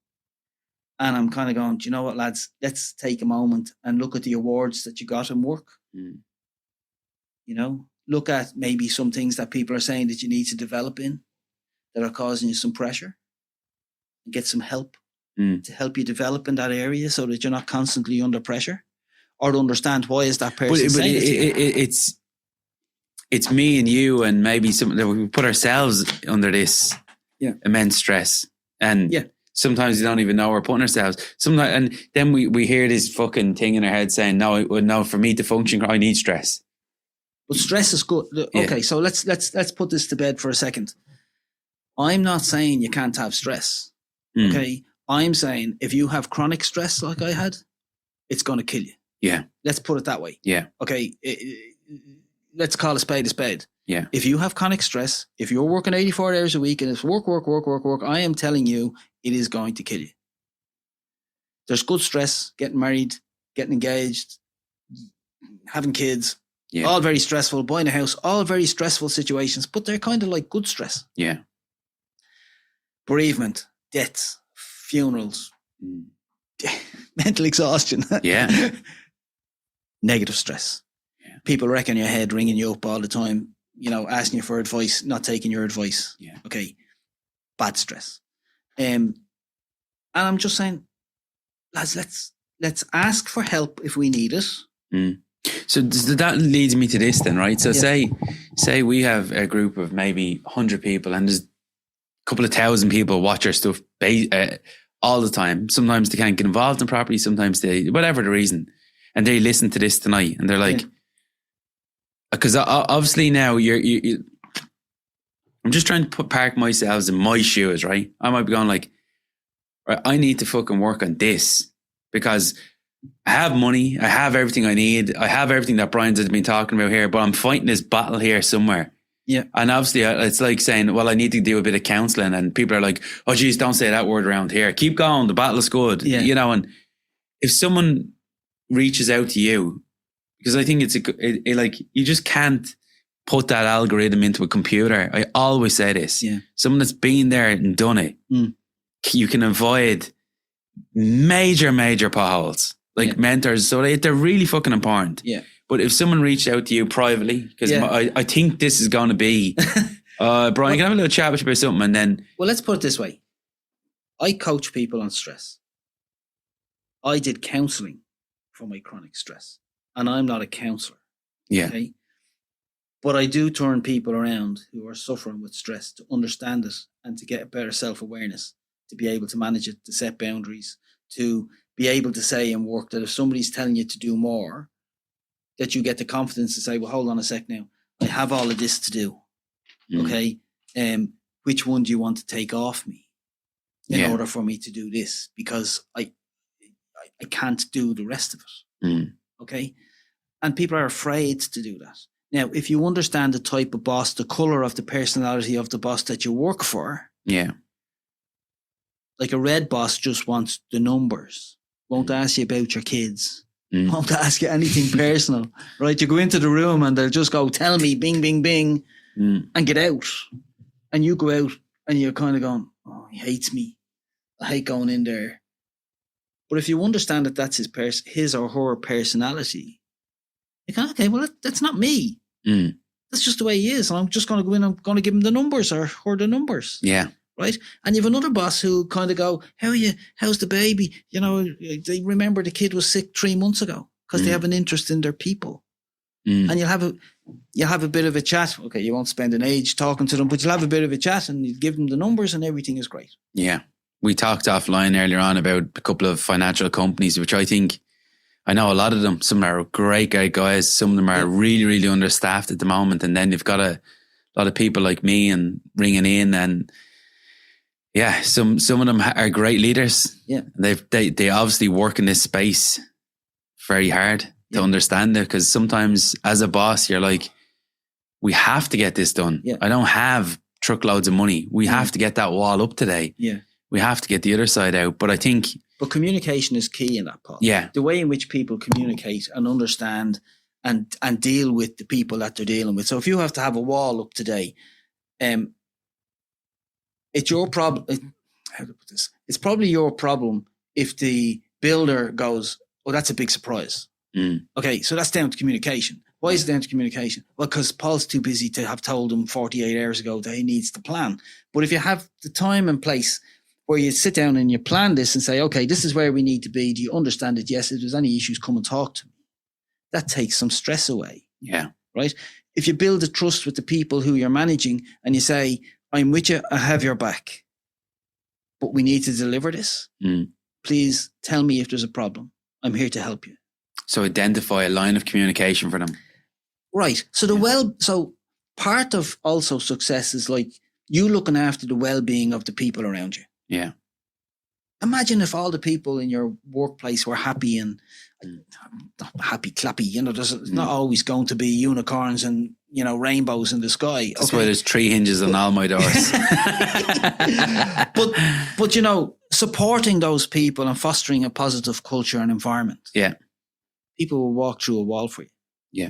And I'm kind of going, do you know what, lads? Let's take a moment and look at the awards that you got in work. Look at maybe some things that people are saying that you need to develop in that are causing you some pressure, and get some help to help you develop in that area so that you're not constantly under pressure, or to understand why is that person saying it. It's me and you, and maybe we put ourselves under this immense stress. And Sometimes we don't even know we're putting ourselves. Sometimes, and then we hear this fucking thing in our head saying, no, for me to function, I need stress. But stress is good. Okay, so let's put this to bed for a second. I'm not saying you can't have stress. Okay, I'm saying if you have chronic stress like I had, it's going to kill you. Yeah. Let's put it that way. Yeah. Okay, let's call a spade a spade. Yeah. If you have chronic stress, if you're working 84 hours a week and it's work, I am telling you, it is going to kill you. There's good stress, getting married, getting engaged, having kids, all very stressful, buying a house, all very stressful situations, but they're kind of like good stress. Yeah. Bereavement, deaths, funerals, mental exhaustion. Yeah. Negative stress. Yeah. People wrecking your head, ringing you up all the time, asking you for advice, not taking your advice. Yeah. Okay. Bad stress. And I'm just saying, lads, let's ask for help if we need it. So that leads me to this then, right? So say we have a group of maybe 100 people and there's a couple of thousand people watch our stuff all the time. Sometimes they can't get involved in property. Sometimes they, whatever the reason, and they listen to this tonight and they're like, because obviously now I'm just trying to park myself in my shoes, right? I might be going like, right, I need to fucking work on this because I have money. I have everything I need. I have everything that Brian's has been talking about here, but I'm fighting this battle here somewhere. Yeah. And obviously it's like saying, well, I need to do a bit of counseling, and people are like, oh geez, don't say that word around here. Keep going. The battle's good. Yeah. And if someone reaches out to you, because I think it's like, you just can't put that algorithm into a computer. I always say this. Yeah. Someone that's been there and done it, you can avoid major potholes. Like mentors, so they're really fucking important. Yeah. But if someone reached out to you privately, because I think this is going to be, Brian, can I have a little chat with you about something, and then... Well, let's put it this way. I coach people on stress. I did counselling for my chronic stress, and I'm not a counsellor. Yeah. Okay? But I do turn people around who are suffering with stress to understand it and to get a better self-awareness, to be able to manage it, to set boundaries, to be able to say in work that if somebody's telling you to do more, that you get the confidence to say, well, hold on a sec now. I have all of this to do. Okay. Which one do you want to take off me in order for me to do this? Because I can't do the rest of it. Okay. And people are afraid to do that. Now, if you understand the type of boss, the color of the personality of the boss that you work for. Yeah. Like a red boss just wants the numbers. Won't ask you about your kids. Won't ask you anything personal, right? You go into the room and they'll just go, tell me, bing, bing, bing, and get out. And you go out and you're kind of going, oh, he hates me. I hate going in there. But if you understand that that's his or her personality, you go, okay, well, that's not me. That's just the way he is. And I'm just going to go in and I'm going to give him the numbers or her the numbers. Yeah. Right. And you have another boss who kind of go, how are you? How's the baby? They remember the kid was sick 3 months ago because they have an interest in their people. And you'll have a bit of a chat. Okay, you won't spend an age talking to them, but you'll have a bit of a chat and you give them the numbers and everything is great. Yeah. We talked offline earlier on about a couple of financial companies, which I think, I know a lot of them. Some are great guys. Some of them are really, really understaffed at the moment. And then you've got a lot of people like me and ringing in, and yeah, some of them are great leaders. Yeah, they obviously work in this space very hard to understand it, because sometimes as a boss, you're like, we have to get this done. Yeah. I don't have truckloads of money. We have to get that wall up today. Yeah, we have to get the other side out. But I think, but communication is key in that part. Yeah, the way in which people communicate and understand and deal with the people that they're dealing with. So if you have to have a wall up today, it's your problem. How to put this? It's probably your problem if the builder goes, oh, that's a big surprise. Okay, so that's down to communication. Why is it down to communication? Well, because Paul's too busy to have told him 48 hours ago that he needs to plan. But if you have the time and place where you sit down and you plan this and say, okay, this is where we need to be. Do you understand it? Yes, if there's any issues, come and talk to me. That takes some stress away. Yeah. Right? If you build a trust with the people who you're managing and you say, I'm with you, I have your back. but we need to deliver this. Mm. Please tell me if there's a problem. I'm here to help you. So identify a line of communication for them. Right. So so part of also success is like you looking after the well-being of the people around you. Yeah. Imagine if all the people in your workplace were happy and happy, clappy. You know, there's not always going to be unicorns and, you know, rainbows in the sky. That's why there's 3 hinges on all my doors. but, you know, supporting those people and fostering a positive culture and environment. Yeah. People will walk through a wall for you. Yeah.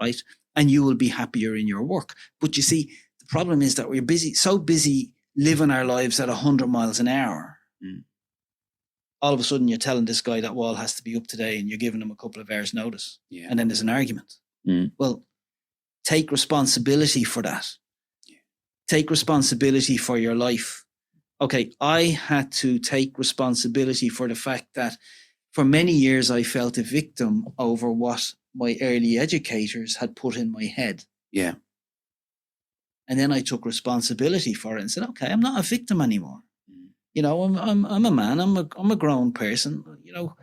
Right. And you will be happier in your work. But you see, the problem is that we're so busy living our lives at 100 miles an hour. Mm. All of a sudden you're telling this guy that wall has to be up today and you're giving him a couple of hours notice. Yeah. And then there's an argument. Mm. Well, take responsibility for that. Yeah. Take responsibility for your life. Okay, I had to take responsibility for the fact that for many years I felt a victim over what my early educators had put in my head. Yeah. And then I took responsibility for it and said, okay, I'm not a victim anymore. You know, I'm a man. I'm a grown person. You know,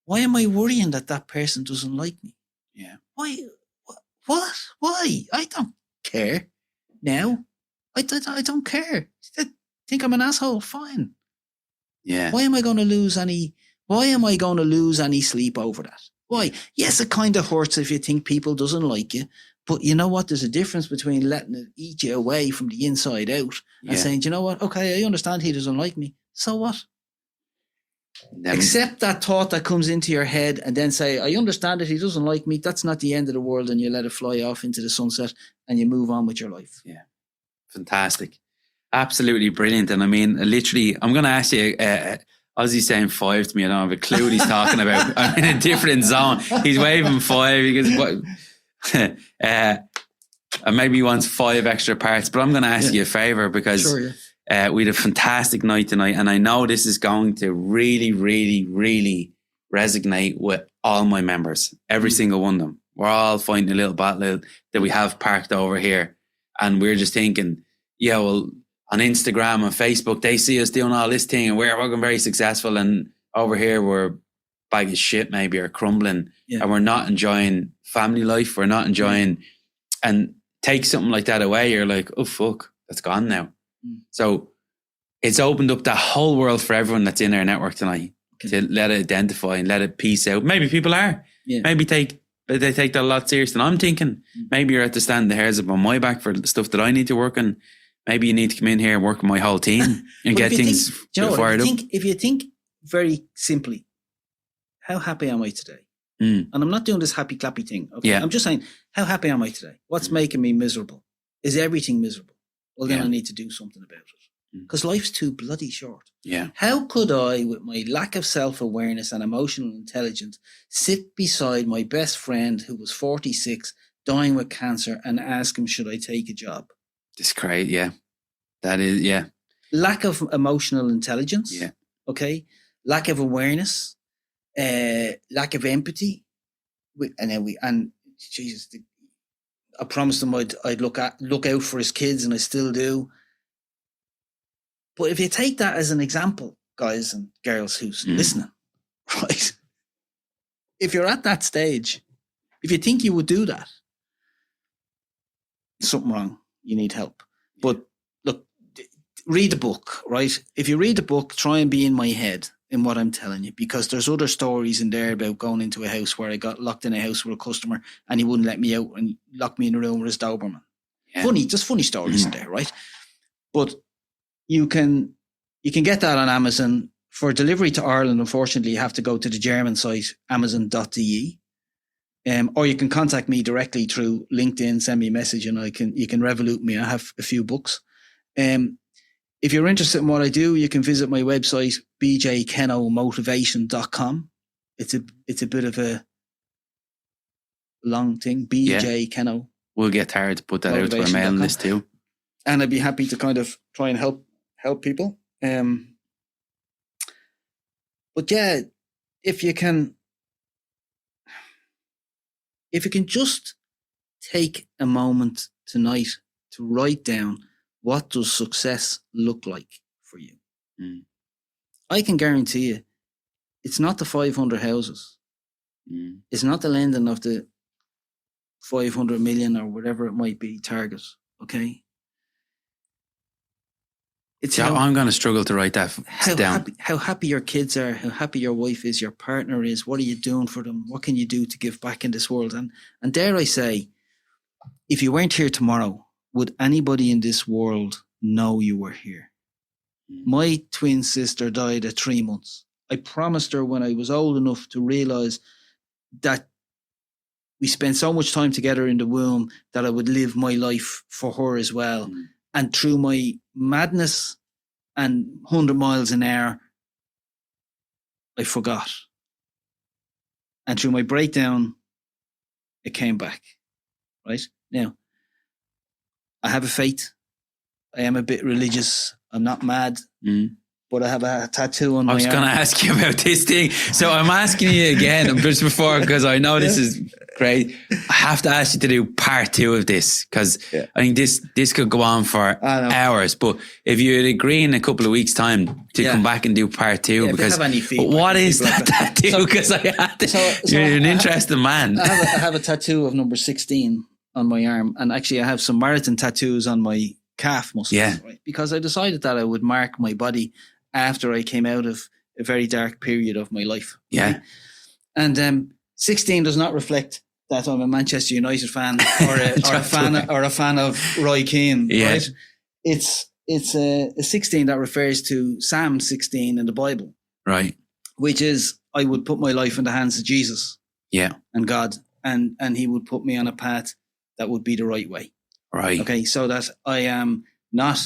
why am I worrying that person doesn't like me? Yeah. Why? What? Why? I don't care now. I don't care. I think I'm an asshole. Fine. Yeah. Why am I going to lose any? Why am I going to lose any sleep over that? Why? Yes, it kind of hurts if you think people doesn't like you. But you know what? There's a difference between letting it eat you away from the inside out and saying, you know what? Okay, I understand he doesn't like me. So what? Accept that thought that comes into your head and then say, I understand that he doesn't like me. That's not the end of the world. And you let it fly off into the sunset and you move on with your life. Yeah. Fantastic. Absolutely brilliant. And I mean, literally, I'm going to ask you, Ozzy's saying 5 to me. I don't have a clue what he's talking about. I'm in a different zone. He's waving 5 because what? And maybe he wants 5 extra parts, but I'm going to ask you a favor because we had a fantastic night tonight, and I know this is going to really, really, really resonate with all my members, every single one of them. We're all fighting a little battle that we have parked over here, and we're just thinking, yeah, well, on Instagram and Facebook, they see us doing all this thing, and we're working very successful, and over here we're bag of shit maybe, or crumbling, and we're not enjoying family life, we're not enjoying, and take something like that away, you're like, oh fuck, that's gone now. So it's opened up that whole world for everyone that's in our network tonight to let it identify and let it piece out. Maybe people are, maybe they take that a lot serious than I'm thinking. Maybe you're at the stand the hairs up on my back for the stuff that I need to work on. Maybe you need to come in here and work with my whole team and get things fired up. If you think very simply, how happy am I today? And I'm not doing this happy clappy thing. Okay? I'm just saying, how happy am I today? What's making me miserable? Is everything miserable? Well, then I need to do something about it. Because life's too bloody short. Yeah. How could I, with my lack of self-awareness and emotional intelligence, sit beside my best friend who was 46, dying with cancer, and ask him, should I take a job? It's great, yeah. That is, yeah. Lack of emotional intelligence. Yeah. Okay. Lack of awareness. Lack of empathy. And Jesus, I promised him I'd look out for his kids, and I still do. But if you take that as an example, guys and girls who's listening, right? If you're at that stage, if you think you would do that, something wrong. You need help. But look, read the book, right? If you read the book, try and be in my head in what I'm telling you, because there's other stories in there about going into a house where I got locked in a house with a customer and he wouldn't let me out and locked me in a room with his Doberman. Yeah. Funny stories in there, right? But you can get that on Amazon. For delivery to Ireland, unfortunately, you have to go to the German site, amazon.de. Or you can contact me directly through LinkedIn, send me a message, and you can Revolut me. I have a few books. If you're interested in what I do, you can visit my website, bjkenomotivation.com. It's a bit of a long thing, bjkeno. We'll get tired to put that out to our mailing list too. And I'd be happy to kind of try and help people. But yeah, if you can just take a moment tonight to write down, what does success look like for you? Mm. I can guarantee you, it's not the 500 houses. Mm. It's not the lending of the 500 million or whatever it might be target. Okay. It's I'm going to struggle to write that down. How happy your kids are, how happy your wife is, your partner is. What are you doing for them? What can you do to give back in this world? And dare I say, if you weren't here tomorrow, would anybody in this world know you were here? My twin sister died at 3 months. I promised her when I was old enough to realize that we spent so much time together in the womb that I would live my life for her as well. And through my madness and 100 miles an hour, I forgot. And through my breakdown, it came back. Right? Now, I have a faith. I am a bit religious. I'm not mad. But I have a tattoo on my arm. I was going to ask you about this thing. So I'm asking you again just before, because I know this is great. I have to ask you to do part 2 of this, because I think this could go on for hours. But if you'd agree in a couple of weeks' time to come back and do part 2, because what is that tattoo? Because you're an interesting man. I have a tattoo of number 16 on my arm. And actually I have some marathon tattoos on my calf muscles. Right? Because I decided that I would mark my body after I came out of a very dark period of my life. Yeah. Right? And 16 does not reflect that I'm a Manchester United fan or a fan of Roy Keane. Yeah. Right? It's a 16 that refers to Psalm 16 in the Bible. Right. Which is, I would put my life in the hands of Jesus. Yeah. And God. And he would put me on a path that would be the right way. Right. Okay. So that I am not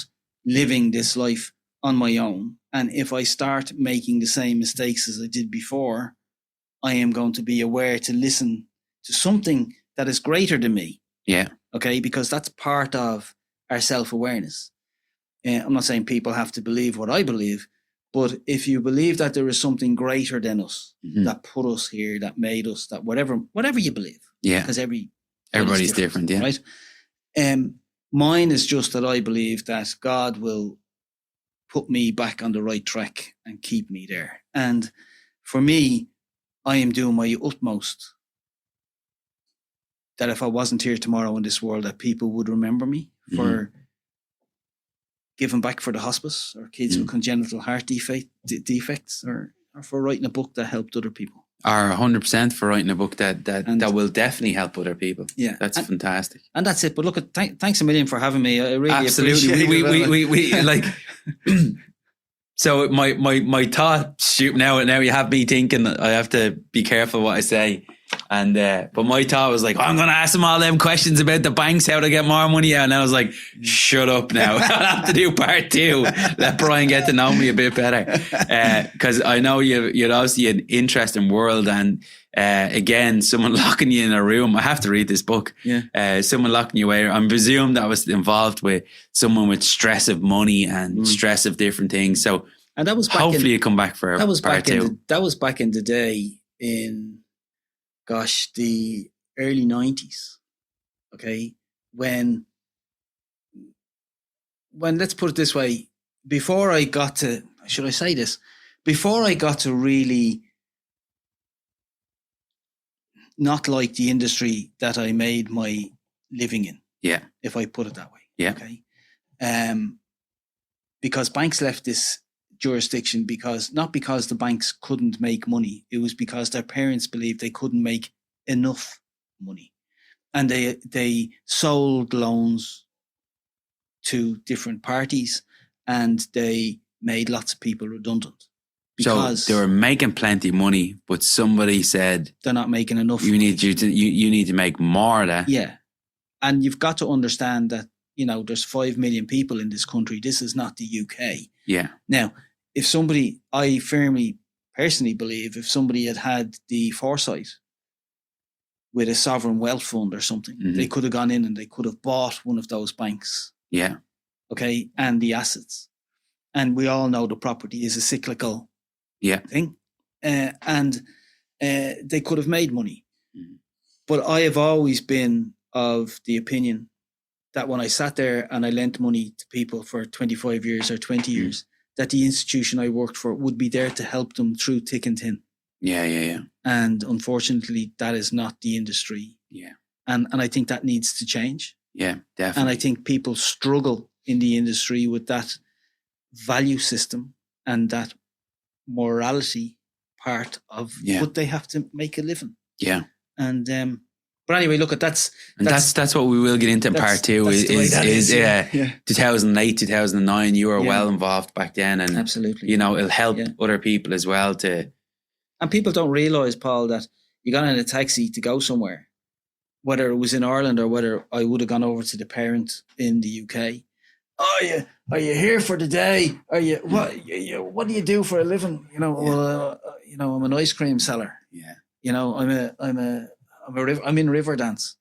living this life on my own. And if I start making the same mistakes as I did before, I am going to be aware to listen to something that is greater than me. Yeah. Okay. Because that's part of our self-awareness. I'm not saying people have to believe what I believe, but if you believe that there is something greater than us, that put us here, that made us, that whatever you believe. Yeah. Because everybody's different. Yeah. Right. Mine is just that I believe that God will put me back on the right track and keep me there. And for me, I am doing my utmost that if I wasn't here tomorrow in this world, that people would remember me for giving back for the hospice or kids with congenital heart defects or for writing a book that helped other people. Or 100% for writing a book that will definitely help other people. Yeah. That's fantastic. And that's it. But look, thanks a million for having me. I really Absolutely. appreciate it. We like... So my thought, now you have me thinking I have to be careful what I say. And but my thought was like, I'm going to ask them all them questions about the banks, how to get more money out. And I was like, shut up now. I'll have to do part 2. Let Brian get to know me a bit better. Because I know you're obviously an interesting world. And again, someone locking you in a room. I have to read this book. Yeah. Someone locking you away. I'm presumed that was involved with someone with stress of money and stress of different things. So and that was hopefully you come back for part 2. That was back in the day in... the early 90s, okay, when let's put it this way, before I got to really not like the industry that I made my living in. Yeah. If I put it that way. Yeah. Okay. Because banks left this jurisdiction not because the banks couldn't make money. It was because their parents believed they couldn't make enough money. And they sold loans to different parties and they made lots of people redundant. Because so they were making plenty of money, but somebody said they're not making enough. You need to make more of that. Yeah. And you've got to understand that, there's 5 million people in this country. This is not the UK. Yeah. Now, I personally believe if somebody had the foresight with a sovereign wealth fund or something, they could have gone in and they could have bought one of those banks. Yeah. Okay. And the assets. And we all know the property is a cyclical thing. And they could have made money. But I have always been of the opinion that when I sat there and I lent money to people for 25 years or 20 years, that the institution I worked for would be there to help them through thick and thin. Yeah. And unfortunately, that is not the industry. Yeah. And I think that needs to change. Yeah, definitely. And I think people struggle in the industry with that value system and that morality part of what they have to make a living. Yeah. And but anyway, look, that's what we will get into in part two. Is 2008, 2009. You were well involved back then, and absolutely, you know, it'll help other people as well to. And people don't realise, Paul, that you got in a taxi to go somewhere, whether it was in Ireland or whether I would have gone over to the parent in the UK. Are you here for the day? Are you what do you do for a living? You know, I'm an ice cream seller. Yeah. You know, I'm in Riverdance.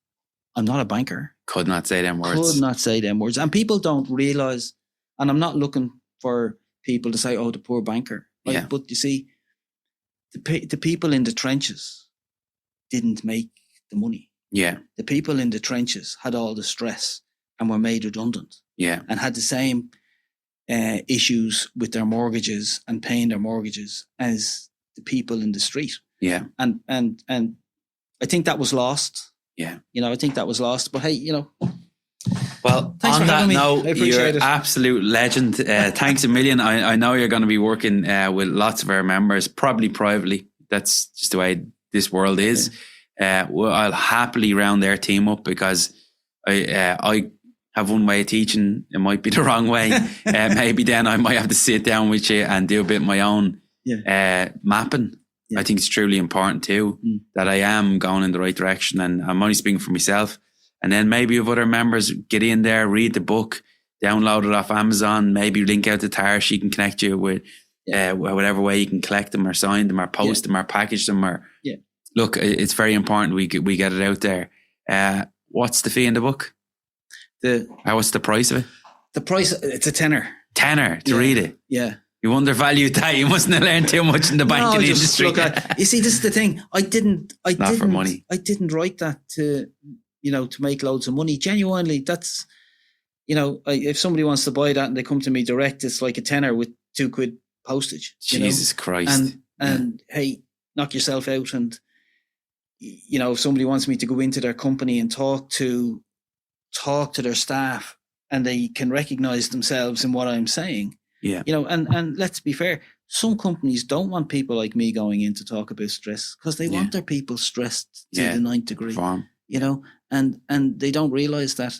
I'm not a banker. Could not say them words. And people don't realise, and I'm not looking for people to say, oh, the poor banker. Right? Yeah. But you see, the people in the trenches didn't make the money. Yeah. The people in the trenches had all the stress and were made redundant. Yeah. And had the same issues with their mortgages and paying their mortgages as the people in the street. Yeah. And I think that was lost. Yeah. You know, I think that was lost. But hey, you know. Well, thanks on for that having note, me. I appreciate you're it. Absolute legend. Thanks a million. I know you're going to be working with lots of our members, probably privately. That's just the way this world is. Well, I'll happily round their team up because I have one way of teaching. It might be the wrong way. Maybe then I might have to sit down with you and do a bit of my own mapping. I think it's truly important too that I am going in the right direction, and I'm only speaking for myself. And then maybe if other members get in there, read the book, download it off Amazon, maybe link out to Tara. She can connect you with whatever way you can collect them or sign them or post them or package them. Or look, it's very important we get it out there. What's the fee in the book? What's the price of it? The price, it's a tenner. Tenner to read it. Yeah. You undervalued that. You mustn't have learned too much in the banking industry. Look, you see, this is the thing. I didn't for money. I didn't write that to make loads of money. Genuinely, that's, if somebody wants to buy that and they come to me direct, it's like a tenner with £2 postage. Jesus Christ. And hey, knock yourself out. And, if somebody wants me to go into their company and talk to their staff and they can recognize themselves in what I'm saying. Yeah. And let's be fair, some companies don't want people like me going in to talk about stress because they want their people stressed to the 9th degree. Farm. And they don't realize that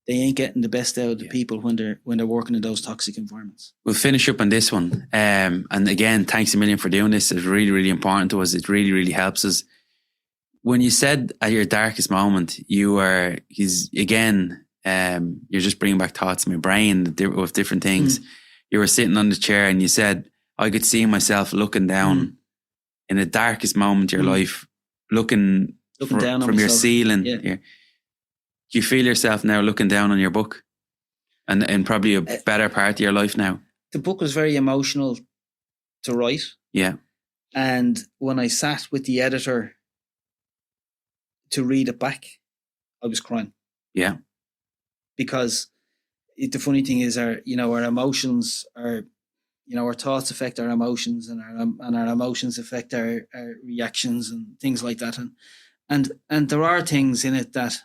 they ain't getting the best out of the people when they're working in those toxic environments. We'll finish up on this one. And again, thanks a million for doing this. It's really, really important to us. It really, really helps us. When you said at your darkest moment, you're just bringing back thoughts in my brain of different things. You were sitting on the chair and you said, I could see myself looking down in the darkest moment of your life, looking down from your ceiling. Yeah. Do you feel yourself now looking down on your book and probably a better part of your life now? The book was very emotional to write. Yeah. And when I sat with the editor to read it back, I was crying. Yeah. Because the funny thing is our emotions are, our thoughts affect our emotions and our emotions affect our reactions and things like that. And there are things in it that,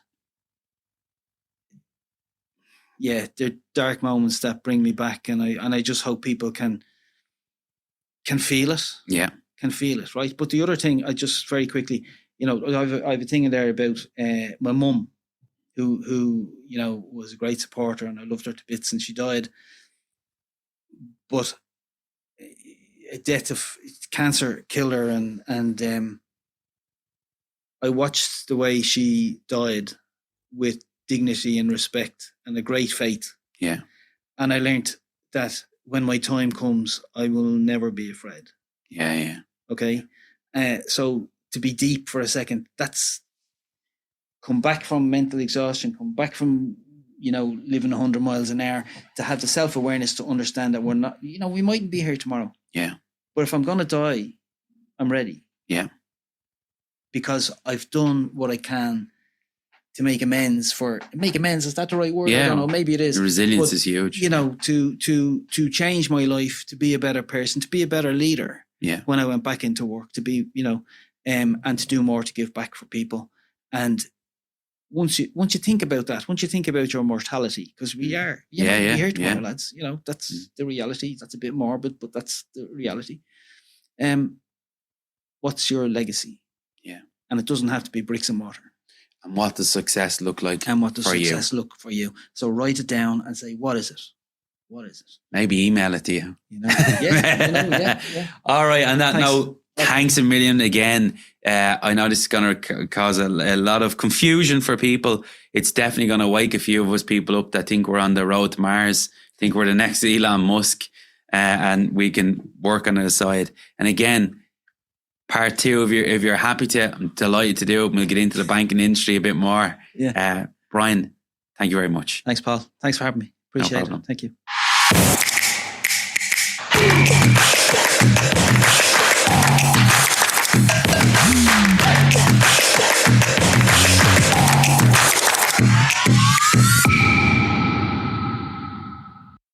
they're dark moments that bring me back. And I just hope people can feel it. Yeah. Can feel it. Right. But the other thing, I just very quickly, I have a thing in there about my mum, who was a great supporter, and I loved her to bits, and she died. But a death of cancer killed her, and I watched the way she died with dignity and respect and a great faith. Yeah. And I learned that when my time comes, I will never be afraid. Yeah, yeah. Okay. So to be deep for a second, that's come back from mental exhaustion, come back from, living 100 miles an hour, to have the self-awareness to understand that we're not, we mightn't be here tomorrow. Yeah. But if I'm going to die, I'm ready. Yeah. Because I've done what I can make amends. Is that the right word? Yeah. I don't know. Maybe it is. The resilience is huge. You know, to change my life, to be a better person, to be a better leader. Yeah. When I went back into work, to be, you know, and to do more to give back for people. And once you think about that, once you think about your mortality, because we are, we're here tomorrow, lads. You know, that's the reality. That's a bit morbid, but that's the reality. What's your legacy? Yeah. And it doesn't have to be bricks and mortar. And what does success look like? And what does success look for you? So write it down and say, what is it? What is it? Maybe email it to you. You know? Yeah. All right. On that note, thanks a million again. I know this is going to cause a lot of confusion for people. It's definitely going to wake a few of us people up that think we're on the road to Mars, think we're the next Elon Musk, and we can work on it aside. And again, part 2, if you're happy to, I'm delighted to do it. We'll get into the banking industry a bit more. Yeah. Brian, thank you very much. Thanks, Paul. Thanks for having me. Appreciate it. Thank you.